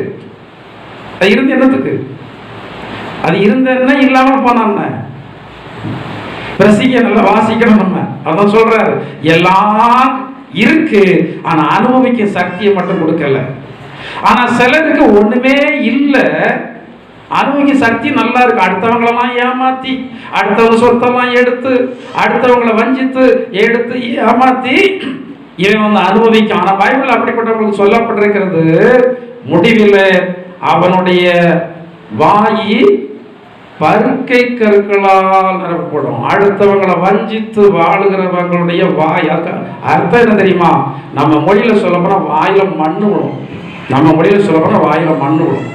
அது இருந்ததுன்னா இல்லாமல் போனான்னு ரசிக்க நல்லா வாசிக்கணும். நம்ம அதான் சொல்றாரு, எல்லாம் இருக்கு, ஆனா அனுபவிக்க சக்தியை மட்டும் கொடுக்கல. ஆனா சிலருக்கு ஒண்ணுமே இல்லை, அனுபவிக்க சக்தி நல்லா இருக்கு. அடுத்தவங்களெல்லாம் ஏமாத்தி, அடுத்தவங்க சொத்தெல்லாம் எடுத்து, அடுத்தவங்களை வஞ்சித்து எடுத்து ஏமாத்தி இவன் வந்து அனுபவிக்கும். ஆனால் பைபிள் அப்படிப்பட்டவங்களுக்கு சொல்லப்பட்டிருக்கிறது, முடிவில் அவனுடைய வாயி பருக்கை கற்களால் நிரப்பப்படும். அடுத்தவங்களை வஞ்சித்து வாழுகிறவங்களுடைய வாய். அர்த்தம் என்ன தெரியுமா? நம்ம மொழியில சொல்ல போனா வாயில மண்ணு விடும். நம்ம மொழியில சொல்ல போனா வாயில மண்ணு விடும்.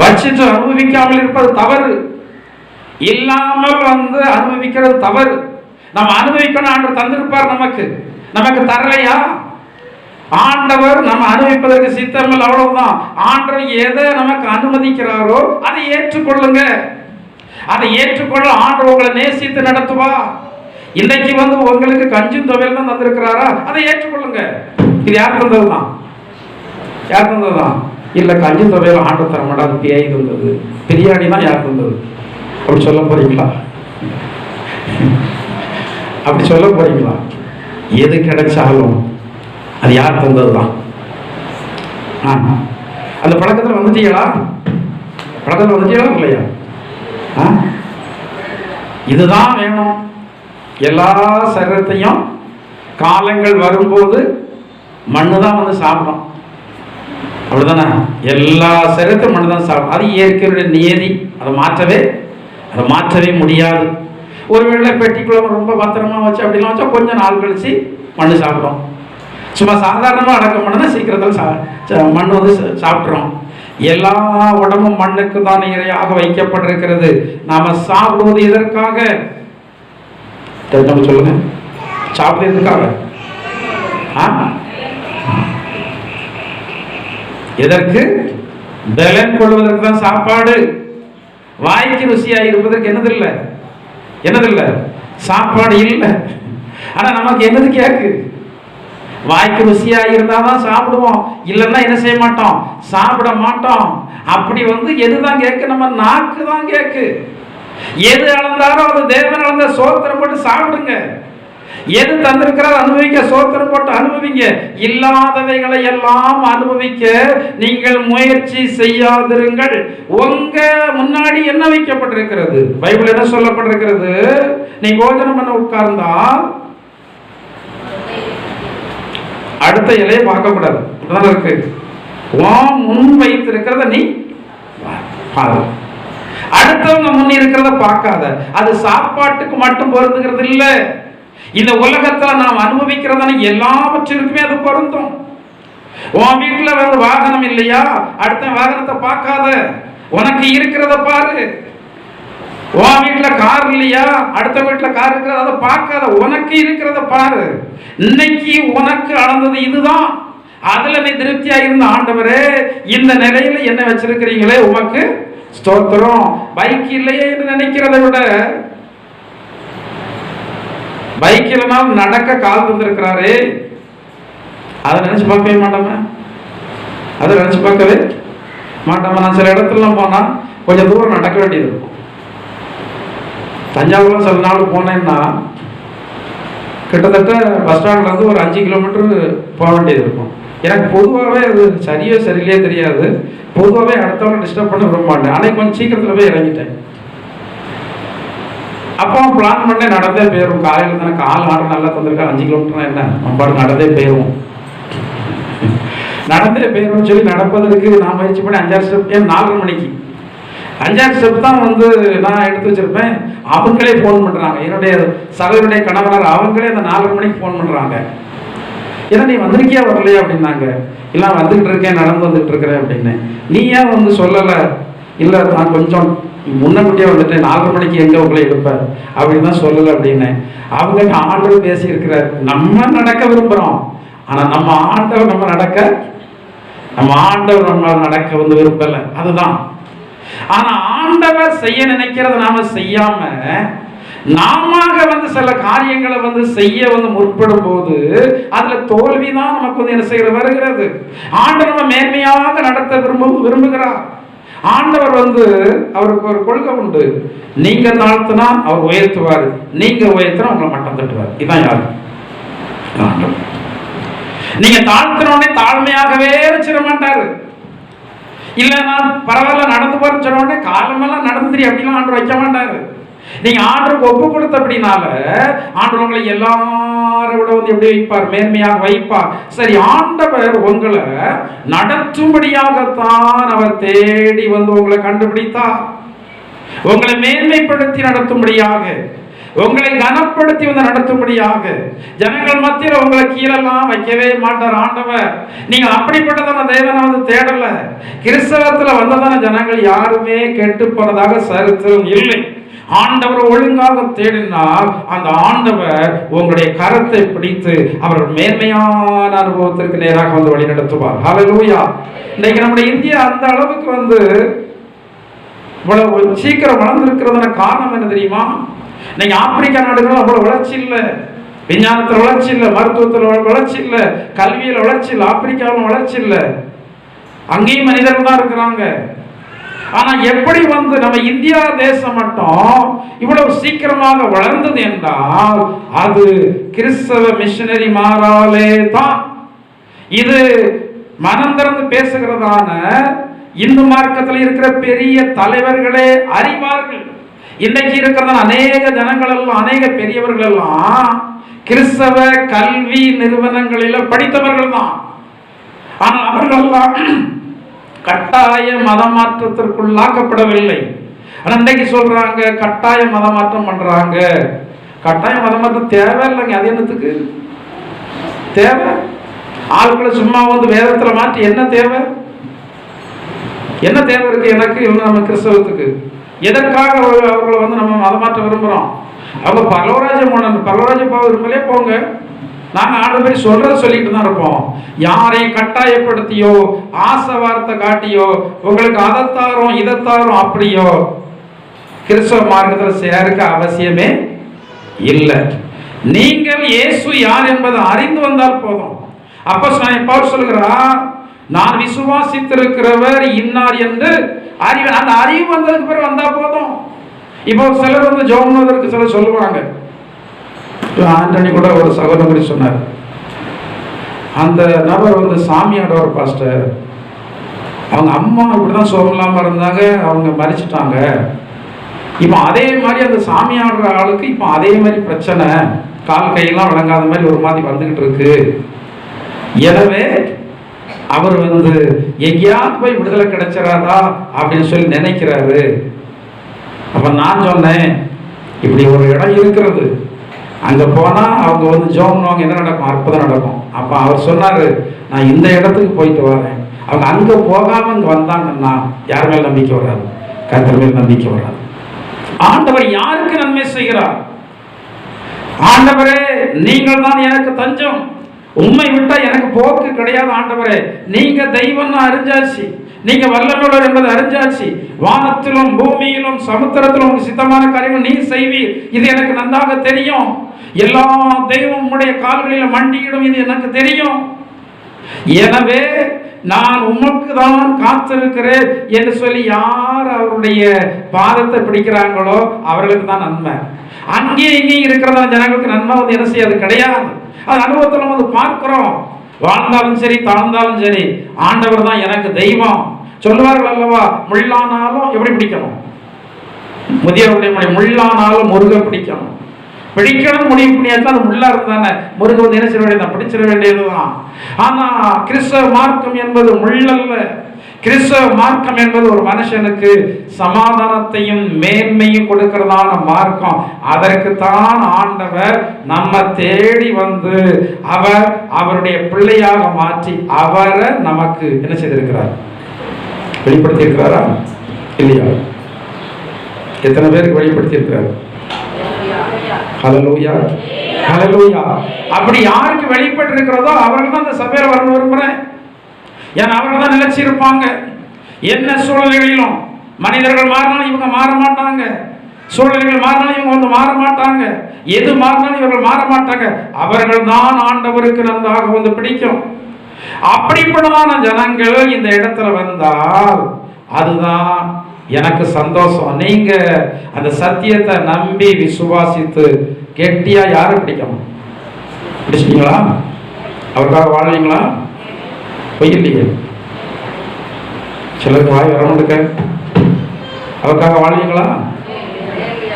வச்சிட்டு அனுபவிக்காமல் இருப்பது தவறு, இல்லாமல் வந்து அனுபவிக்கிறது தவறு. நம்ம அனுபவிக்கணும், ஆண்டவர் தந்திருப்பார், நமக்கு தரலையா? ஆண்டவர் நம்ம அனுபவிப்பதற்கு சித்தமில்லை, அவ்வளவுதான். ஆண்டவர் எதை நமக்கு அனுமதிக்கிறாரோ அதை ஏற்றுக்கொள்ளுங்க. அதை ஏற்றுக்கொள்ள ஆண்டவர் உங்களை நேசித்து நடத்துவா. இன்னைக்கு வந்து உங்களுக்கு கஞ்சும் துவையல் தான் தந்திருக்கிறாரா, அதை ஏற்றுக்கொள்ளுங்க. இது யார் தந்ததுதான்? யார் தந்ததுதான்? இல்ல கஞ்சும் துவையல் ஆண்டவர் தர மாட்டாது, பேய் தந்தது. பிரியாணி தான் யார் தந்தது? அப்படி சொல்ல போறீங்களா? அப்படி சொல்ல போறீங்களா? எது கிடைச்சாலும் அது யார் தந்ததுதான். அந்த பழக்கத்தில் வந்துட்டீங்களா? பழக்கத்தில் வந்துட்டீங்களா இல்லையா? இதுதான் வேணும். எல்லா சரீரத்தையும் காலங்கள் வரும்போது மண்ணு தான் வந்து சாப்பிடும், அப்படிதானே? எல்லா சரீரத்தையும் மண்ணு தான் சாப்பிடும். அது இயற்கையுடைய நியதி. அதை மாற்றவே முடியாது. ஒருவேளை பெட்டிக்குள்ள ரொம்ப பத்திரமா வச்சு அப்படிலாம் வச்சா கொஞ்சம் நாள் கழிச்சு மண்ணு சாப்பிடும். சும்மா சாதாரணமாக அடக்கம் பண்ணா சீக்கிரத்தில் மண் வந்து சாப்பிட்றோம். எல்லா உடம்பும் மண்ணுக்கு தான் இரையாக வைக்கப்பட்டிருக்கிறது. நாம சாப்பிடுவது எதற்காக? நம்ம சொல்லுங்க, சாப்பிடுவது எதற்காக? எதற்கு? பலன் கொள்வதற்கு தான் சாப்பாடு. வாய்க்கு ருசியா இருப்பதற்கு என்னதில்லை சாப்பாடு இல்லை. ஆனா நமக்கு என்னது கேக்கு? வாய்க்கு ருசியா இருந்தாதான் சாப்பிடுவோம், இல்லைன்னா என்ன செய்ய மாட்டோம், சாப்பிட மாட்டோம். அப்படி வந்து எதுதான் கேக்கு? நம்ம நாக்கு தான் கேக்கு. எது அளந்தாரோ அது தேவன் அளந்த சோத்திரம் போட்டு சாப்பிடுங்க. எது தந்திருக்கிறார் அனுபவிக்க சோத்திரம் போட்டு அனுபவிங்க. இல்லாதவைகளை எல்லாம் அனுபவிக்க நீங்கள் முயற்சி செய்யாதிருங்கள். உங்க முன்னாடி என்ன வைக்கப்பட்டிருக்கிறது? பைபிள் என்ன சொல்லப்பட்டிருக்கிறது? நீ போஜனம் பண்ண உட்கார்ந்தா அடுத்த இலையை பார்க்க கூடாது, இருக்கு. முன் வைத்திருக்கிறத நீ பாரு, அடுத்தவங்க முன் இருக்கிறத பார்க்காத. அது சாப்பாட்டுக்கு மட்டும் பொருந்துகிறது இல்ல. இந்த உலகத்துல நாம் அனுபவிக்கிறதான எல்லாவற்றிற்குமே அது பொருந்தும். உன் வீட்டுல வந்து வாகனம் இல்லையா, அடுத்த வாகனத்தை பார்க்காத, உனக்கு இருக்கிறத பாரு. உன் வீட்டுல கார் இல்லையா, அடுத்த வீட்டுல கார் இருக்கிறத அதை பார்க்காத, உனக்கு இருக்கிறத பாரு. இன்னைக்கு உனக்கு அளந்தது இதுதான். அதுல நீ திருப்தியா இருந்த ஆண்டவரே, இந்த நிலையில என்ன வச்சிருக்கிறீங்களே உமக்கு ஸ்தோத்திரம். பைக் இல்லையே என்று நினைக்கிறத விட, பைக் இல்லைனாலும் நடக்க கால் தந்திருக்கிறாரே, அதை நினைச்சு பார்க்கவே மாட்டோமே. அதை நினைச்சு பார்க்கவே மாட்டோமா? நான் சில இடத்துலாம் போனா கொஞ்சம் தூரம் நடக்க வேண்டியது இருக்கும். தஞ்சாவூர்ல சில நாள் போனேன்னா கிட்டத்தட்ட பஸ் ஸ்டாண்ட்ல இருந்து ஒரு 5 கிலோமீட்டர் போக வேண்டியது இருக்கும். எனக்கு பொதுவாகவே அது சரியோ சரியில்லையே தெரியாது. பொதுவாகவே அடுத்தவங்க டிஸ்டர்ப் பண்ண விரும்ப மாட்டேன். அன்னைக்கு கொஞ்சம் சீக்கிரத்தில் போய் இறங்கிட்டேன். அப்போ பிளான் பண்ணே நடந்தே போயிடும். காலையில் தானே கால் ஆர்டர் நல்லா தந்திருக்கேன், 5 கிலோமீட்டர் என்ன நம்ம நடந்தே போயிடும். நடந்தே போயிடும் சொல்லி நடப்பதற்கு நான் முயற்சி பண்ணி 5-6 ஸ்டெப், 4:30 மணிக்கு 5-6 ஸ்டெப் தான் வந்து நான் எடுத்து வச்சிருப்பேன். அவங்களே ஃபோன் பண்ணுறாங்க, என்னுடைய சகோதரனுடைய கணவனார் அவங்களே அந்த 4:30 மணிக்கு ஃபோன் பண்ணுறாங்க. ஏன்னா நீ வந்திருக்கியா வரலையா அப்படின்னாங்க. இல்லை வந்துகிட்டு இருக்கேன், நடந்து வந்துட்டு இருக்கிறேன் அப்படின்னு. நீ ஏன் வந்து சொல்லலை? இல்லை நான் கொஞ்சம் முன்னக்கூட்டியே வந்துட்டேன், 4:30 மணிக்கு எங்கே உங்களை எடுப்பேன் அப்படின்னு தான் சொல்லலை அப்படின்னு. அவங்க ஆண்டவர் பேசியிருக்கிறார். நம்ம நடக்க விரும்புகிறோம், ஆனால் நம்ம ஆண்டவர் நம்ம நடக்க வந்து விரும்பலை. அதுதான். ஆனா ஆண்டவர் செய்ய நினைக்கிறத நாம செய்யாம நாம வந்து சில காரியங்களை வந்து செய்ய வந்து முற்படும் போது அதுல தோல்விதான் நமக்கு வந்து என்ன செய்யறது வருகிறது. ஆண்டவர் நம்ம மேன்மையாக நடத்த விரும்புகிறார். ஆண்டவர் வந்து அவருக்கு ஒரு கொள்கை உண்டு, நீங்க தாழ்த்தினா அவர் உயர்த்துவார், நீங்க உயர்த்தினா உங்களை மட்டம் தட்டுவார். இதான் யாரு? ஆண்டவர். நீங்க தாழ்த்தினோடனே தாழ்மையாகவே வச்சிட மாட்டாரு. இல்லைன்னா பரவாயில்ல நடந்து போறேன்னு சொன்ன உடனே காலமெல்லாம் நடந்துரு அப்படிலாம் ஆண்டவர் வைக்க மாட்டாரு. நீங்க ஆண்டவருக்கு ஒப்பு கொடுத்த அப்படினால ஆண்டவர் உங்களை எல்லாரை விட வந்து எப்படி வைப்பார்? மேன்மையாக வைப்பார். சரி, ஆண்டவர் உங்களை நடத்தும்படியாகத்தான் அவர் தேடி வந்து உங்களை கண்டுபிடித்தார். உங்களை மேன்மைப்படுத்தி நடத்தும்படியாக, உங்களை கனப்படுத்தி வந்து நடத்தும்படியாக. ஜனங்கள் மத்தியில் உங்களை கீழெல்லாம் வைக்கவே மாட்டார் ஆண்டவர். நீங்க அப்படிப்பட்டதான தேவனை வந்து தேடல. கிறிஸ்தவத்தில் வந்ததான ஜனங்கள் யாருமே கெட்டு போனதாக சரித்திரம் இல்லை. ஆண்டவர் ஒழுங்காக தேடினால் அந்த ஆண்டவர் உங்களுடைய கரத்தை பிடித்து அவர்கள் மேன்மையான அனுபவத்திற்கு நேராக வந்து வழி நடத்துவார். ஹல்லேலூயா. இன்னைக்கு நம்முடைய இந்தியா அந்த அளவுக்கு வந்து இவ்வளவு சீக்கிரம் வளர்ந்துருக்கிறதுன காரணம் என்ன தெரியுமா? இன்னைக்கு ஆப்பிரிக்கா நாடுகள் அவ்வளவு வளர்ச்சி இல்லை. விஞ்ஞானத்தில் வளர்ச்சி இல்லை, மருத்துவத்தில் வளர்ச்சி இல்லை, கல்வியில் வளர்ச்சி இல்லை, ஆப்பிரிக்காவில் வளர்ச்சி இல்லை. அங்கேயும் மனிதர்கள் தான் இருக்கிறாங்க. ஆனா எப்படி வந்து நம்ம இந்தியா தேசம் மட்டும் இவ்வளவு சீக்கிரமாக வளர்ந்தது என்றால் அது கிறிஸ்தவ மிஷனரி மாறாலே தான். இது மனம் திறந்து பேசுகிறதான இந்து மார்க்கத்தில் இருக்கிற பெரிய தலைவர்களே அறிவார்கள். இன்றைக்கு இருக்கிறதான அநேக ஜனங்கள் எல்லாம், அநேக பெரியவர்கள் எல்லாம் கிறிஸ்தவ கல்வி நிறுவனங்களில் படித்தவர்கள் தான். ஆனால் அவர்கள் எல்லாம் கட்டாய மதமாற்றத்திற்குள்ளாக்கப்படவில்லை. ஆனால் இன்றைக்கு சொல்றாங்க கட்டாய மதமாற்றம் பண்றாங்க. கட்டாய மதமாற்றம் தேவையில்லைங்க. அது என்னத்துக்கு தேவை? ஆட்களை சும்மா வந்து வேதத்தில் மாற்றி என்ன தேவை? என்ன தேவை இருக்கு எனக்கு? இல்லை நம்ம கிறிஸ்தவத்துக்கு எதற்காக அவர்களை வந்து நம்ம மதமாற்ற விரும்புகிறோம்? அவங்க பரலோராஜ்யம் போன பரலோராஜ்ய பாவ விரும்பலே போங்க. நாங்கள் ஆண்டு பேர் சொல்றத சொல்லிட்டு தான் இருப்போம். யாரையும் கட்டாயப்படுத்தியோ ஆசை வார்த்தை காட்டியோ உங்களுக்கு அதைத்தாரும் இதைத்தாரும் அப்படியோ கிறிஸ்தவ மார்க்கத்தில் சேருக்க அவசியமே இல்லை. நீங்கள் இயேசு யார் என்பதை அறிந்து வந்தால் போதும். அப்போஸ்தலன் பவுல் சொல்கிறார், நான் விசுவாசித்திருக்கிறவர் இன்னார் என்று அறிவு. அந்த அறிவு வந்ததுக்கு பிறகு வந்தா போதும். இப்போ சிலர் வந்து ஜோம்னதற்கு சிலர் சொல்லுவாங்க. ஆண்டனி கூட ஒரு சகோதரி சொன்னார், அந்த நபர் வந்து சாமியாடவர் பாஸ்டர், அவங்க அம்மா இப்படிதான் சோகம் இல்லாம இருந்தாங்க, அவங்க மறிச்சிட்டாங்க. இப்போ அதே மாதிரி அந்த சாமியாடுற ஆளுக்கு இப்போ அதே மாதிரி பிரச்சனை, கால் கையெல்லாம் விளங்காத மாதிரி ஒரு மாதிரி வந்துகிட்டு இருக்கு. எனவே அவர் வந்து எங்கேயாவது போய் விடுதலை கிடைச்சிடாதா அப்படின்னு சொல்லி நினைக்கிறாரு. அப்ப நான் சொன்னேன், இப்படி ஒரு இடம் இருக்கிறது, அங்க போனா அவங்க வந்து ஜோம்னுவாங்க, என்ன நடக்கும்? அற்புதம் நடக்கும். அப்ப அவர் சொன்னாரு, நான் இந்த இடத்துக்கு போயிட்டு வரேன். அவங்க அங்க போகாம இங்க வந்தாங்கன்னா யார் மேல் நம்பிக்கை வராது? கர்த்தர் மேல் நம்பிக்கை வராது. ஆண்டவர் யாருக்கு நன்மை செய்கிறார்? ஆண்டவரே, நீங்கள் தான் எனக்கு தஞ்சம், உண்மை விட்டா எனக்கு போக்கு கிடையாது. ஆண்டவரே, நீங்க தெய்வம்னு அறிஞ்சாச்சு, நீங்க வல்லமையுள்ளவர் என்பதை அறிஞ்சாச்சு. வானத்திலும் பூமியிலும் சமுத்திரத்திலும் உங்க சித்தமான காரியங்கள் நீ செய்வீர், இது எனக்கு நன்றாக தெரியும். எல்லா தெய்வம் உம்முடைய கால்களில் மண்டியிடும், இது எனக்கு தெரியும். எனவே நான் உமக்கு தான் காத்திருக்கிறேன் என்று சொல்லி யார் அவருடைய பாதத்தை பிடிக்கிறாங்களோ அவர்களுக்கு தான் நன்மை. அங்கேயும் இங்கேயும் இருக்கிறதா ஜனங்களுக்கு நன்மை வந்து என்ன செய்யாது? கிடையாது. அது அனுபவத்தில் நம்ம வந்து பார்க்கிறோம். வாழ்ந்தாலும் சரி தாழ்ந்தாலும் சரி ஆண்டவர் தான் எனக்கு தெய்வம் சொல்லுவார்கள் அல்லவா? முள்ளானாலும் எப்படி பிடிக்கணும்? முதியவருடைய முள்ளானாலும் முருக பிடிக்கணும். பிடிக்கணும் முடிவு பண்ணியாச்சும் அது முள்ளா இருந்தானே முருக வந்து என்ன செய்ய வேண்டியதான்? பிடிச்சிட வேண்டியதுதான். ஆனா கிறிஸ்தவ மார்க்கம் என்பது முள்ளல்ல. கிறிஸ்தவ மார்க்கம் என்பது ஒரு மனுஷனுக்கு சமாதானத்தையும் மேன்மையும் கொடுக்கிறதான மார்க்கம். அதற்கு தான் ஆண்டவர் நம்ம தேடி வந்து அவர் அவருடைய பிள்ளையாக மாற்றி அவரை நமக்கு என்ன செய்திருக்கிறார்? வெளிப்படுத்தி இருக்கிறாரா இல்லையா? எத்தனை பேருக்கு வெளிப்படுத்தி இருக்கிறார்? ஹல்லேலூயா, ஹல்லேலூயா. அப்படி யாருக்கு வெளிப்பட்டு இருக்கிறதோ அவர்கள் தான் அந்த சபையில வரணும் விரும்புறேன். ஏன்னா அவர்கள் தான் நிலைச்சிருப்பாங்க. என்ன சூழ்நிலைகளிலும் மனிதர்கள் மாறினாலும் இவங்க மாற மாட்டாங்க, சூழ்நிலைகள் மாறினாலும் இவங்க வந்து மாற மாட்டாங்க, எது மாறினாலும் இவர்கள் மாற மாட்டாங்க. அவர்கள் தான் ஆண்டவருக்கு நன்றாக வந்து பிடிக்கும். அப்படிப்பட்டதான ஜனங்கள் இந்த இடத்துல வந்தால் அதுதான் எனக்கு சந்தோஷம். நீங்க அந்த சத்தியத்தை நம்பி விசுவாசித்து கெட்டியா யாரை பிடிக்கணும்? பிடிச்சிட்டீங்களா? அவருக்காக வாழ்வீங்களா? பொய்யில்லையே. சிலருக்கு வாய் வர மாட்டேங்க. அவருக்காக வாழ்வீங்களா?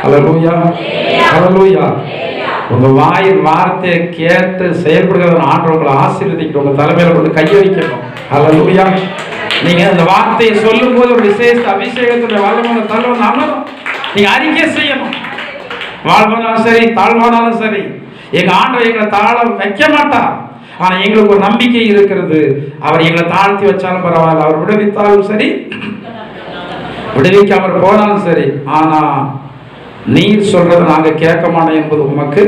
அல்லேலூயா, அல்லேலூயா. உங்க வாயின் வார்த்தையை கேட்டு செயல்படுகிற ஆண்டவர் உங்களை ஆசீர்வதிக்கணும். உங்க தலைமையில கொண்டு கையை வைக்கணும். அல்லேலூயா. நீங்க அந்த வார்த்தையை சொல்லும் போது ஒரு விசேஷ அபிஷேகத்துடைய வல்லமை தள்ளும் அமரும். நீங்க அறிக்கை செய்யணும். வாழ்வானாலும் சரி, தாழ்வானாலும் சரி, எங்க ஆண்டவர் எங்களை தாழ வைக்க மாட்டார். ஆனா எங்களுக்கு ஒரு நம்பிக்கை இருக்கிறது. அவர் எங்களை தாழ்த்தி வச்சாலும் பரவாயில்ல, அவர் விடுவித்தாலும் சரி, விடுவிக்காமல் போனாலும் சரி. ஆனா நீர் சொல்றதை நாங்க கேட்க மாட்டோம் என்பது உமக்கு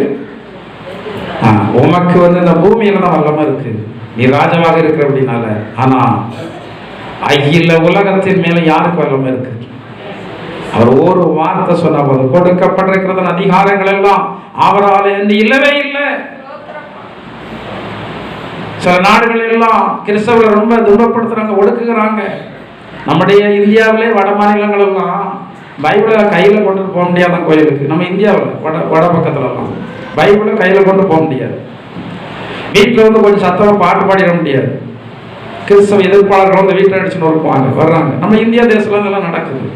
இந்த பூமியில தான் வல்லமை இருக்கு. நீ ராஜாவாக இருக்கிற அப்படின்னால. ஆனா அகில உலகத்தின் மேல யாருக்கு வல்லமை இருக்கு? அவர் ஒரு வார்த்தை சொன்ன போது கொடுக்கப்பட்டிருக்கிற அதிகாரங்கள் எல்லாம் அவரால் என்று இல்லவே இல்லை. சில நாடுகள் எல்லாம் கிறிஸ்தவர்களை ரொம்ப துன்பப்படுத்துறாங்க, ஒடுக்குகிறாங்க. நம்முடைய இந்தியாவிலே வட மாநிலங்கள் எல்லாம் பைபிளை கையில் கொண்டு போக முடியாத கோயிலுக்கு. நம்ம இந்தியாவில் வட பக்கத்துலலாம் பைபிளை கையில் கொண்டு போக முடியாது. வீட்டில் வந்து கொஞ்சம் சத்தமாக பாட்டு பாடிட முடியாது. கிறிஸ்தவ எதிர்ப்பாளர்கள் வந்து வீட்டில் அடிச்சுன்னு வருவாங்க, வர்றாங்க. நம்ம இந்தியா தேசத்துல இதெல்லாம் நடக்குது.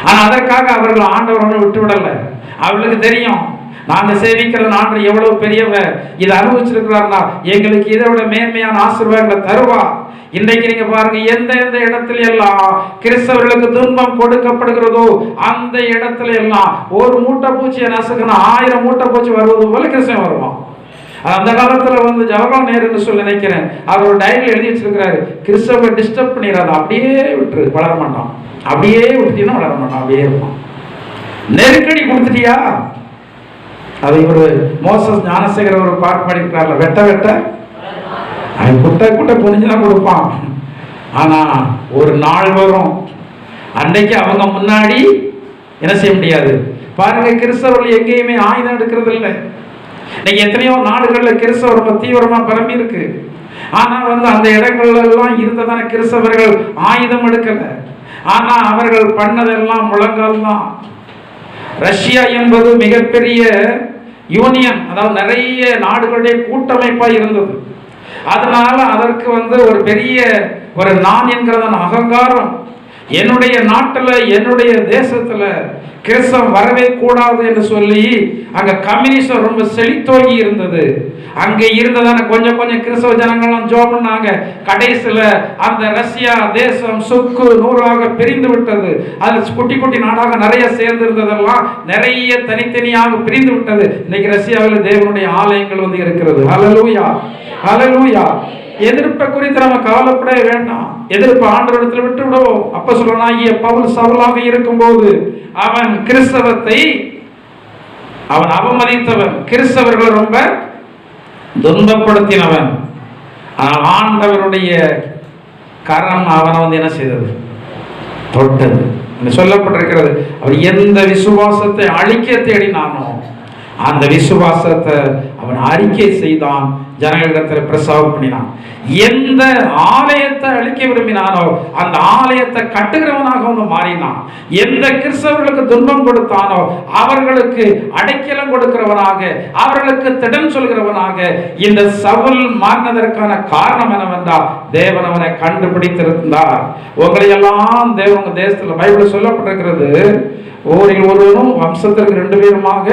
ஆனால் அதற்காக அவர்கள் ஆண்டவரோட விட்டு விடலை. அவர்களுக்கு தெரியும் நாங்கள் சேவிக்கிற ஆண்டவர் எவ்வளவு பெரியவர், இதை அனுபவிச்சிருக்கிறார்னா எங்களுக்கு இதை விட மேன்மையான ஆசீர்வாதங்களை தருவா. இன்றைக்கு நீங்க பாருங்க, எந்த எந்த இடத்துல எல்லாம் கிறிஸ்தவர்களுக்கு துன்பம் கொடுக்கப்படுகிறதோ அந்த இடத்துல எல்லாம் ஒரு மூட்டை பூச்சியை நசுக்கணும் 1000 மூட்டை பூச்சி வருவது போல கிறிஸ்தவன் வருவான். அந்த காலத்துல வந்து ஜவஹர்லால் நேருன்னு சொல்லி நினைக்கிறேன், அவர் ஒரு டைரியில் எழுதி வச்சிருக்கிறாரு, கிறிஸ்தவ டிஸ்டர்ப் பண்ணிடாது, அப்படியே விட்டுரு, வளர மாட்டான். அப்படியே விட்டுட்டீங்கன்னா வளர மாட்டான், அப்படியே இருப்பான். நெருக்கடி கொடுத்துட்டியா? அது இவர் மோசஸ் ஞானசேகர் ஒரு பாட்டு பாடிக்கிறார்ல, வெட்ட வெட்ட அவன் குட்டை குட்டை புரிஞ்சுதான் கொடுப்பான். ஆனா ஒரு நாள் வரும், அன்னைக்கு அவங்க முன்னாடி என்ன செய்ய முடியாது. பாருங்க, கிறிஸ்தவர்கள் எங்கேயுமே ஆயுதம் எடுக்கிறது இல்லை. இன்னைக்கு எத்தனையோ நாடுகள்ல கிறிஸ்தவர் ரொம்ப தீவிரமா பரம்பி இருக்கு. ஆனா வந்து அந்த இடங்கள்ல எல்லாம் இருந்ததான கிறிஸ்தவர்கள் ஆயுதம் எடுக்கல. ஆனா அவர்கள் பண்ணதெல்லாம் முழங்கால் தான். ரஷ்யா என்பது மிகப்பெரிய யூனியன், அதாவது நிறைய நாடுகளுடைய கூட்டமைப்பா இருந்தது. அதனால அதற்கு வந்து ஒரு பெரிய ஒரு நான் என்கிறதான அகங்காரம். என்னுடைய நாட்டுல என்னுடைய தேசத்துல கிறிஸ்தவம் வரவே கூடாது என்று சொல்லி அங்க கம்யூனிஸ்ட் ரொம்ப செழித்தோங்கி இருந்தது. அங்க இருந்ததான கொஞ்சம் கொஞ்சம் கிறிஸ்தவ ஜனங்கள்லாம் ஜோம் பண்ணாங்க. கடைசியில அந்த ரஷ்யா தேசம் சுக்கு நூறாக பிரிந்து விட்டது. அதில் குட்டி குட்டி நாடாக நிறைய சேர்ந்து இருந்ததெல்லாம் நிறைய தனித்தனியாக பிரிந்து விட்டது. இன்னைக்கு ரஷ்யாவில் தேவனுடைய ஆலயங்கள் வந்து இருக்கிறது. ஹல்லேலூயா, ஹல்லேலூயா. எதிர்ப்பை குறித்து நம்ம கவலைப்படவே வேண்டாம். எதிர்ப்பு ஆண்டவரிடத்தில் விட்டு விடுவோம். அப்போஸ்தலனாகிய பவுல் சவுலாக இருக்கும்போது அவன் கிறிஸ்தவத்தை அவன் அவமதித்தவன், கிறிஸ்தவர்களை ரொம்ப துன்பப்படுத்தினவன். ஆனால் ஆண்டவருடைய கரம் அவனை வந்து என்ன செய்தது? தொட்டது. சொல்லப்பட்டிருக்கிறது, அவர் எந்த விசுவாசத்தை அழிக்க தேடினானோ அந்த விசுவாசத்தை அவன் அறிக்கை செய்தான், ஜனங்களிடத்தில் பிரசவம் பண்ணினான். எந்த ஆலயத்தை அழிக்க விரும்பினானோ அந்த ஆலயத்தை கட்டுகிறவனாக வந்து மாறினான். எந்த கிறிஸ்தவர்களுக்கு துன்பம் கொடுத்தானோ அவர்களுக்கு அடைக்கலம் கொடுக்கிறவனாக, அவர்களுக்கு திடன் சொல்கிறவனாக இந்த சவுல் மாறினதற்கான காரணம் என்னவென்றால் தேவன் அவனை கண்டுபிடித்திருந்தார். உங்களை எல்லாம் தேவன் தேசத்தில் பைபிள் சொல்லப்பட்டிருக்கிறது, ஊரில் ஒருவரும் வம்சத்திற்கு 2 பேருமாக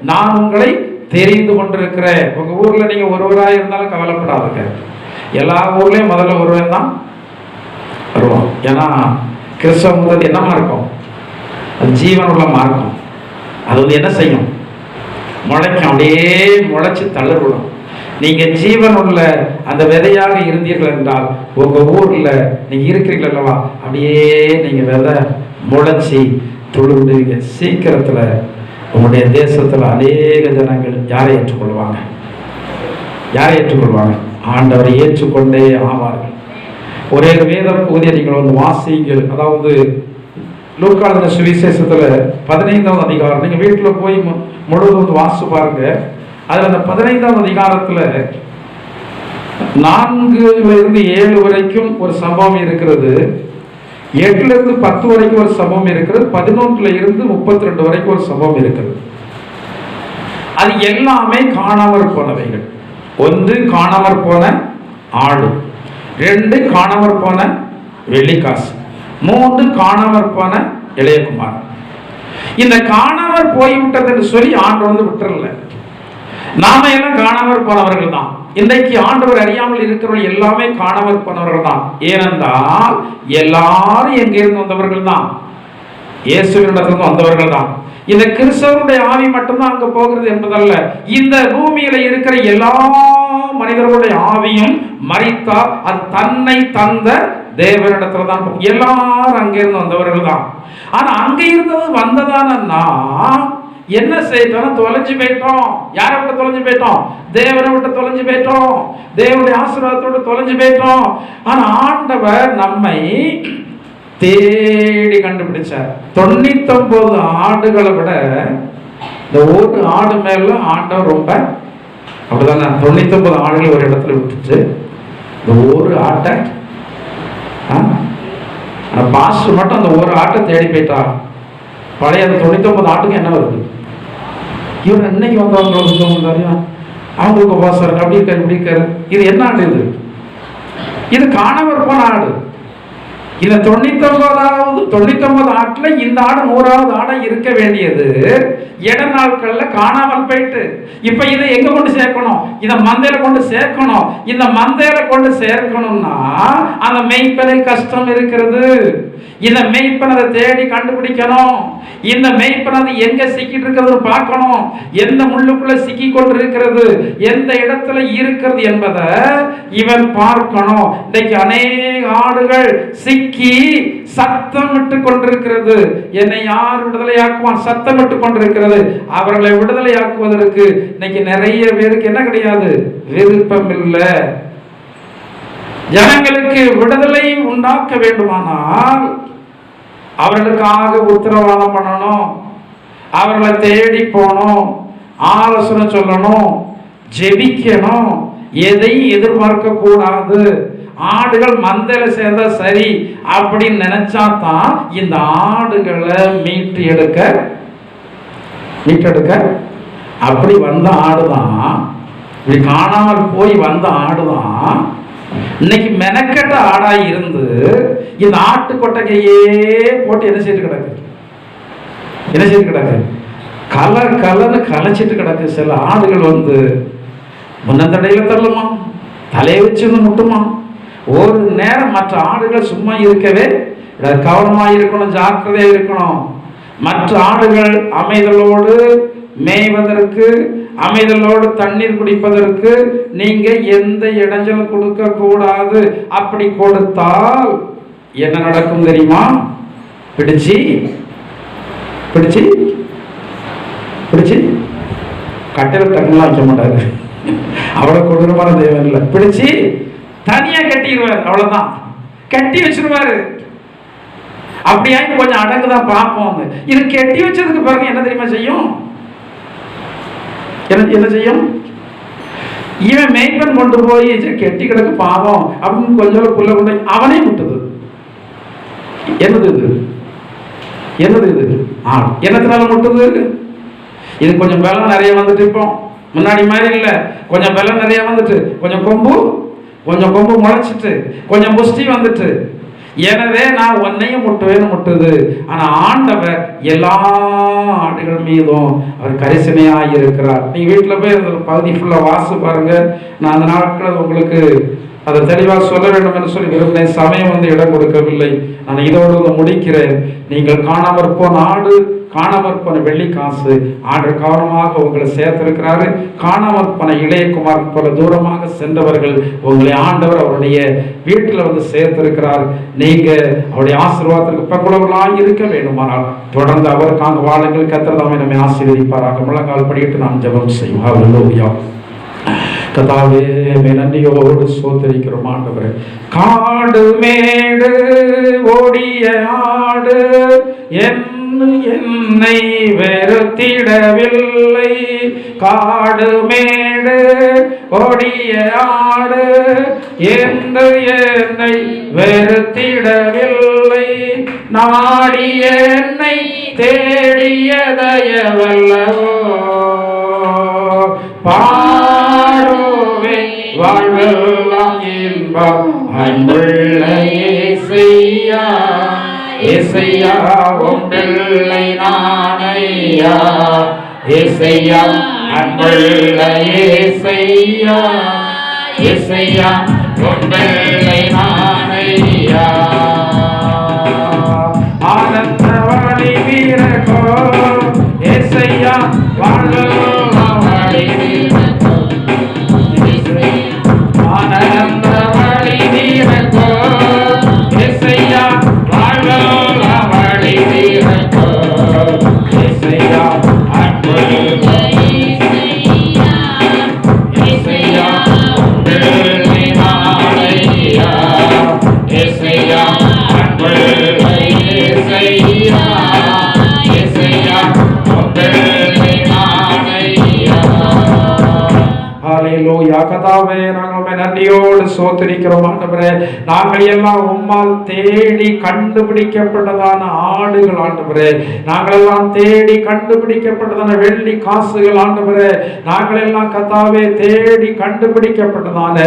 நான் உங்களை தெரிந்து கொண்டிருக்கிறேன். உங்க ஊர்ல நீங்க ஒருவராக இருந்தாலும் கவலைப்படாதுங்க. எல்லா ஊர்லயும் முதல்ல ஒருவன் தான் வருவான். ஏன்னா கிறிஸ்தவம் என்னமா இருக்கும்? அது ஜீவனுள்ள மார்க்கம். அது வந்து என்ன செய்யும்? முளைக்கும், அப்படியே முளைச்சு தளர்விடும். நீங்க ஜீவனுள்ள அந்த விதையாக இருந்தீர்கள் என்றால் உங்க ஊர்ல நீங்க இருக்கிறீர்கள் அல்லவா, அப்படியே நீங்க விதை முளைச்சி துளுவிடுவீங்க. சீக்கிரத்துல உங்களுடைய தேசத்துல அநேக ஜனங்கள் யாரை ஏற்றுக்கொள்வாங்க? யாரை ஏற்றுக்கொள்வாங்க? ஆண்டவரை ஏற்றுக்கொண்டே ஆவார்கள். ஒரே வேத பகுதியை நீங்கள் வந்து வாசிங்கள். அதாவது லூக்கா எழுதின சுவிசேஷத்துல 15ஆம் அதிகாரம் நீங்க வீட்டுல போய் முழுவதும் வந்து வாசிச்சு பாருங்க. அதுல அந்த 15ஆம் அதிகாரத்துல 4 - 7 வரைக்கும் ஒரு சம்பவம் இருக்கிறது. 8 - 10 வரைக்கும் ஒரு சம்பவம் இருக்கிறது. 11 - 32 வரைக்கும் ஒரு சம்பவம் இருக்கிறது. அது எல்லாமே காணாமற் போனவைகள். 1 காணாமற் போன ஆடு, 2 காணாமற் போன வெள்ளிக்காசு, 3 காணாமற் போன இளையகுமார். இந்த காணாமற் போய்விட்டது என்று சொல்லி ஆண்டவர் வந்து விட்டுறல. நாம எல்லாம் காணாமற் போனவர்கள் தான். இன்றைக்கு ஆண்டவர் அறியாமல் இருக்கிறவர்கள் எல்லாமே காணாமற் போனவர்கள் தான். ஏனென்றால் எல்லாரும் எங்கிருந்து வந்தவர்கள் தான், இயேசுவினிடத்திலிருந்து வந்தவர்கள் தான். இந்த கிறிஸ்தவருடைய ஆவி மட்டும்தான் அங்க போகிறது என்பதல்ல. இந்த பூமியில இருக்கிற எல்லா மனிதர்களுடைய ஆவியும் மரித்தால் அது தன்னை தந்த தேவனிடத்துல தான் போகும். எல்லாரும் அங்கிருந்து வந்தவர்கள் தான். ஆனா அங்க இருந்தது வந்ததானா என்ன செய்யணும்? தொலைஞ்சு போயிட்டோம். யாரை விட்டு தொலைஞ்சு போயிட்டோம்? தேவனை விட்டு தொலைஞ்சு போயிட்டோம். தேவனுடைய ஆசீர்வாதத்தோடு தொலைஞ்சு போயிட்டோம். ஆனா ஆண்டவர் நம்மை தேடி கண்டுபிடிச்சார். 99 ஆடுகளை விட இந்த ஒரு ஆடு மேல ஆண்டவர் ரொம்ப அப்படிதானே. 99 ஆடுகளை ஒரு இடத்துல விட்டுட்டு இந்த ஒரு ஆட்டை பாஸ்டர் மட்டும் அந்த ஒரு ஆட்டை தேடி போயிட்டா. பழைய அந்த 99 ஆட்டுக்கு என்ன வருது? இவர் இன்னைக்கு வந்தவங்களுக்கு அவங்களுக்கு உபாசம் அப்படி இருக்காரு இப்படி இருக்காரு. இது என்ன ஆடு? இது காணாமற் போன ஆடு. இந்த 99 ஆட்டுல இந்த ஆடு 100வது ஆடா இருக்க வேண்டியது இட நாட்கள்ல காணாமல் போயிட்டு, இப்ப இதை எங்க கொண்டு சேர்க்கணும்? இந்த மந்தையில கொண்டு சேர்க்கணும். இந்த மந்தையில கொண்டு சேர்க்கணும்னா அந்த மெய்ப்பனில் கஷ்டம் இருக்கிறது. இந்த மெய்ப்பன் அதை தேடி கண்டுபிடிக்கணும். இந்த மெய்ப்பன் அது எங்க சிக்கிட்டு இருக்கிறது பார்க்கணும். எந்த முள்ளுக்குள்ள சிக்கி கொண்டு இருக்கிறது, எந்த இடத்துல இருக்கிறது என்பதை இவன் பார்க்கணும். இன்னைக்கு அநேக ஆடுகள் சிக்கி சத்தமிட்டு கொண்டிருக்கிறது. என்னை யார் விடுதலையாக்குவான்? சத்தமிட்டு கொண்டிருக்கிறது. அவர்களை விடுதலையாக்குவதற்கு இன்னைக்கு நிறைய பேருக்கு என்ன கிடையாது? விருப்பம் இல்லை. ஜனங்களுக்கு விடுதலை உண்டாக்க வேண்டுமானால் அவர்களுக்காக உத்தரவாதம் பண்ணணும், அவர்களை தேடி போகணும், ஆலோசனை சொல்லணும், ஜெபிக்கணும், எதையும் எதிர்பார்க்க கூடாது. ஆடுகள் மந்தையில சேர்ந்தா சரி அப்படின்னு நினைச்சா தான் இந்த ஆடுகளை மீட்டெடுக்க அப்படி வந்த ஆடுதான், இப்படி காணாமல் போய் வந்த ஆடுதான் இன்னைக்கு மெனக்கெட்ட ஆடாய் இருந்து இந்த ஆட்டு கொட்டகையே போட்டு என்ன செய்து கிடக்கு? கலன்னு கலைச்சிட்டு கிடக்கு. சில ஆடுகள் வந்து முன்னந்தடையில தள்ளுமா, தலையை வச்சு முட்டுமா. ஒரு நேரம் மற்ற ஆடுகள் சும்மா இருக்கவே கவனமாக இருக்கணும், ஜாக்கிரதையாக இருக்கணும். மற்ற ஆடுகள் அமைதலோடு மேய்வதற்கு, அமைதலோடு தண்ணீர் குடிப்பதற்கு நீங்க எந்த இடைஞ்சலும் கொடுக்க கூடாது. அப்படி கொடுத்தால் என்ன நடக்கும் தெரியுமா? பிடிச்சு கட்டையில டக்குலாம் வைக்க மாட்டாரு. அவ்வளவு கொடூரமான தேவன் இல்லை. பிடிச்சு தனியா கட்டிடுவார். அவ்வளவுதான், கட்டி வச்சிருவாரு. அப்படியா கொஞ்சம் அடங்குதான் பார்ப்போம். இது கட்டி வச்சதுக்கு பாருங்க என்ன தெரியுமா செய்யும்? என்ன செய்யும்? இவன் மேய்ப்பன் கொண்டு போய் கெட்டி கிடக்கு பாவம் அப்படின்னு கொஞ்சம் புள்ள கொண்டு அவனே முட்டுது. என்னது இது? என்னத்தினால முட்டுது? இது கொஞ்சம் பலம் நிறைய வந்துட்டு, இப்போ முன்னாடி மாதிரி இல்லை, கொஞ்சம் பலம் நிறைய வந்துட்டு, கொஞ்சம் கொம்பு முளைச்சிட்டு, கொஞ்சம் புஷ்டி வந்துட்டு, எனவே நான் உன்னையும் முட்டுது. ஆனா ஆண்டவர் எல்லா ஆடுகள் மீதும் அவர் கரிசனையாக இருக்கிறார். நீங்க வீட்டுல போய் அந்த பகுதி ஃபுல்லா வாசி பாருங்க. நான் அந்த நாட்கள் உங்களுக்கு அதை தெளிவாக சொல்ல வேண்டும் என்று சொல்லி விரும்பினேன். சமயம் வந்து இடம் கொடுக்கவில்லை. நான் இதோடு முடிக்கிறேன். நீங்கள் காணாமற் போன ஆடு, காணாமற் போன வெள்ளி காசு ஆண்டு கவனமாக உங்களை சேர்த்திருக்கிறாரு. காணாமற் போன இளையகுமார் போல தூரமாக சென்றவர்கள் உங்களை ஆண்டவர் அவருடைய வீட்டில் வந்து சேர்த்திருக்கிறார். நீங்க அவருடைய ஆசீர்வாதத்திற்கு பக்குள்ளவர்களாக இருக்க வேண்டுமானால் தொடர்ந்து அவருக்காக வாழுங்கள். கர்த்தர் தாமே நம்மை ஆசீர்வதிப்பாராக. முழங்கால் படியிட்டு நாம் ஜெபம் செய்வோம். ஹல்லேலூயா. கர்த்தாவே நன்றியோடு ஸ்தோத்திரிக்கிறோம் ஆண்டவரே. காடு மேடு ஓடிய ஆடு என்னை வெறுத்திடவில்லை. காடு மேடு ஓடிய ஆடு என்னை வெறுத்திடவில்லை. நாடி என்னை தேடிய தயவல்லவோ பாடுவே வாழ்வெல்லாம் இன்பம் அன்புள்ள இயேசுவையா. ஏசையா உம் பிள்ளை நானையா, ஏசையா அன்புள்ள ஏசையா, ஏசையா உம் பிள்ளை நானையா. ஆனந்த வாழி வீரகோ ஏசையா, வாழி வீரகோ, ஆனந்த வாழி வீரகோ ஏசையா, வாழி வீரகோ, ஏசையா அன்புள்ள ஏசையா பிள்ளை நானையா, ஏசையா அன்புள்ள ஏசையா, ஏசையா பிள்ளை நானையா. ஹல்லேலூயா. கர்த்தாவே, நாங்கள் உம்மை நன்றியோடு ஸ்தோத்திரிக்கிறோம் ஆண்டவரே. நாங்கள் எல்லாம் உம்மால் தேடி கண்டுபிடிக்கப்பட்டதான ஆடுகள் ஆண்டவரே. நாங்கள் எல்லாம் தேடி கண்டுபிடிக்கப்பட்டதான வெள்ளி காசுகள் ஆண்டவரே. நாங்கள் எல்லாம் கர்த்தாவே தேடி கண்டுபிடிக்கப்பட்டதான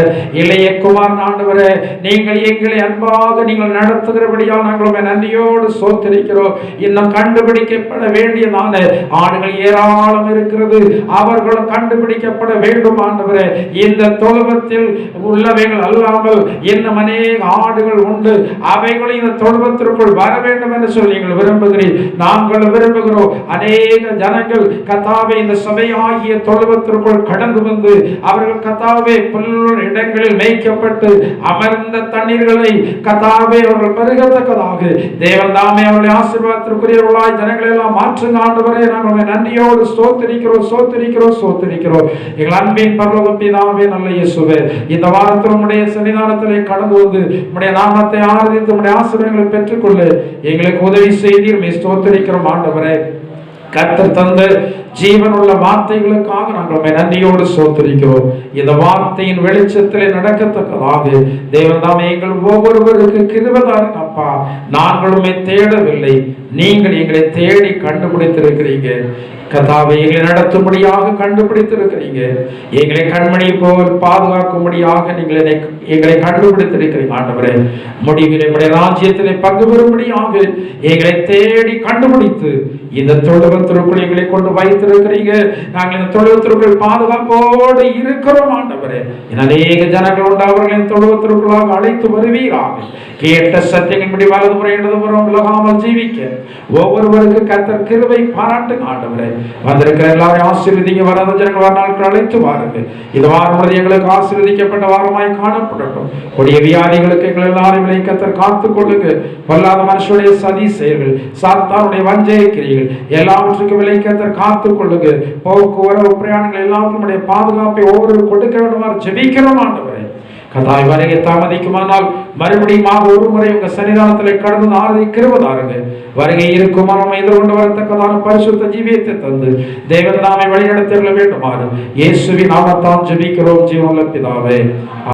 இளைய குமாரன் ஆண்டவரே. நீங்கள் எங்களை அன்பாக நீங்கள் நடத்துகிறபடியால் நாங்கள் உம்மை நன்றியோடு ஸ்தோத்திரிக்கிறோம். இன்னும் கண்டுபிடிக்கப்பட வேண்டியதான ஆடுகள் ஏராளம் இருக்கிறது. அவர்களும் கண்டுபிடிக்கப்பட வேண்டும் ஆண்டவரே. இந்த தொழுவத்தில் உள்ளவைகள் அல்லாமல் இன்னும் அநேக ஆடுகள் உண்டு. அவைகளும் இந்த தொழுவத்திற்குள் வர வேண்டும் என்று சொல்லி நீங்கள் விரும்புகிறீர். நாங்கள் விரும்புகிறோம். அநேக ஜனங்கள் கர்த்தாவே இந்த சபையாகிய தொழுவத்திற்குள் கடந்து வந்து அவர்கள் கர்த்தாவே புல்லுள்ள இடங்களில் மேய்க்கப்பட்டு அமர்ந்த தண்ணீர்களை கர்த்தாவே அவர்கள் பருகத்தக்கதாக தேவன் தாமே அவருடைய ஆசீர்வாதத்திற்குரியவர்களாய் ஜனங்களை எல்லாம் மாற்றுங்க ஆண்டவரே. நாங்கள் நன்றியோடு ஸ்தோத்திரிக்கிறோம், ஸ்தோத்திரிக்கிறோம், ஸ்தோத்திரிக்கிறோம். எங்கள் அன்பின் பரலோக பிதாவே, நல்ல இயேசுவே, இந்த வாரத்தில் உம்முடைய சன்னிதானத்திலே கடந்து வந்து உம்முடைய நாமத்தை ஆராதித்து உம்முடைய ஆசீர்வாதங்களை பெற்றுக்கொள்ள எங்களுக்கு உதவி செய்தீர். ஸ்தோத்திரிக்கிறோம் ஆண்டவரே. கர்த்தர் தந்த ஜீவனுள்ள வார்த்தைகளுக்காக நாங்கள் நன்றியோடு ஸ்தோத்திரிக்கிறோம். இந்த வார்த்தையின் வெளிச்சத்திலே நடக்கத்தக்கதாக தேவன் தாமே எங்கள் ஒவ்வொருவருக்கு கிருபை தாருங்க அப்பா. நாங்களுமே தேடவில்லை, நீங்கள் எங்களை தேடி கண்டுபிடித்திருக்கிறீங்க கர்த்தாவே. எங்களை நடத்தும்படியாக கண்டுபிடித்திருக்கிறீங்க. எங்களை கண்மணி போல் பாதுகாக்கும்படியாக நீங்கள் எங்களை கண்டுபிடித்திருக்கிறீங்க ஆண்டவரே. முடிவில் நம்முடைய ராஜ்யத்திலே பங்கு பெறும்படியாக எங்களை தேடி கண்டுபிடித்து இந்த தொழுவத்திற்குள் எங்களை கொண்டு வைத்திருக்கிறீங்க. நாங்கள் இந்த தொழுவத்திற்குள் பாதுகாப்போடு இருக்கிறோம் ஆண்டவரே. அநேக ஜனங்கள் உண்டு, அவர்களின் தொழுவத்திற்குள்ளாக அழைத்து வருவீராக. கேட்ட சத்தியங்களின்படி வலதுபுறம் இடதுபுறம் விலகாமல் ஜீவிக்க ஒவ்வொருவருக்கு கர்த்தர் கிருபை பாராட்டுங்க ஆண்டவரே. வந்திருக்கிற எல்லாரையும் ஆசீர்வதிங்க. வராத ஜனங்கள் வர நாட்கள் அழைத்து வாருங்கள். இது வாரம் எங்களுக்கு ஆசீர்வதிக்கப்பட்ட வாரமாய் காணப்படட்டும். கொடிய வியாதிகளுக்கு எங்கள் எல்லாரையும் கர்த்தர் காத்துக் கொள்ளுங்க. பொல்லாத மனுஷனுடைய சதி செயல்கள், சாத்தானுடைய வஞ்சக கிரியைகள் எல்லாவற்றுக்கும் விலை கர்த்தர் காத்துக் கொள்ளுங்க. போக்குவரவு பிரயாணங்கள் எல்லாருக்கும் பாதுகாப்பை ஒவ்வொரு கொடுக்க வேண்டுமாறு ஜெபிக்கிறோம் ஆண்டவரே. கதாய் வருகை தாமதிக்குமானால் மறுபடியும் ஒரு முறை உங்க சன்னிதானத்தில் கடந்து ஆறுதி கிருபதாருங்க. வருகை இருக்குமானால் எதிர்கொண்டு வரத்தக்கதான பரிசுத்த ஜீவியத்தை தந்து தேவன் நாமை வழிநடத்திட வேண்டுமாறு இயேசுவின் நாமத்தால் ஜெபிக்கிறோம் ஜீவனுள்ள பிதாவே.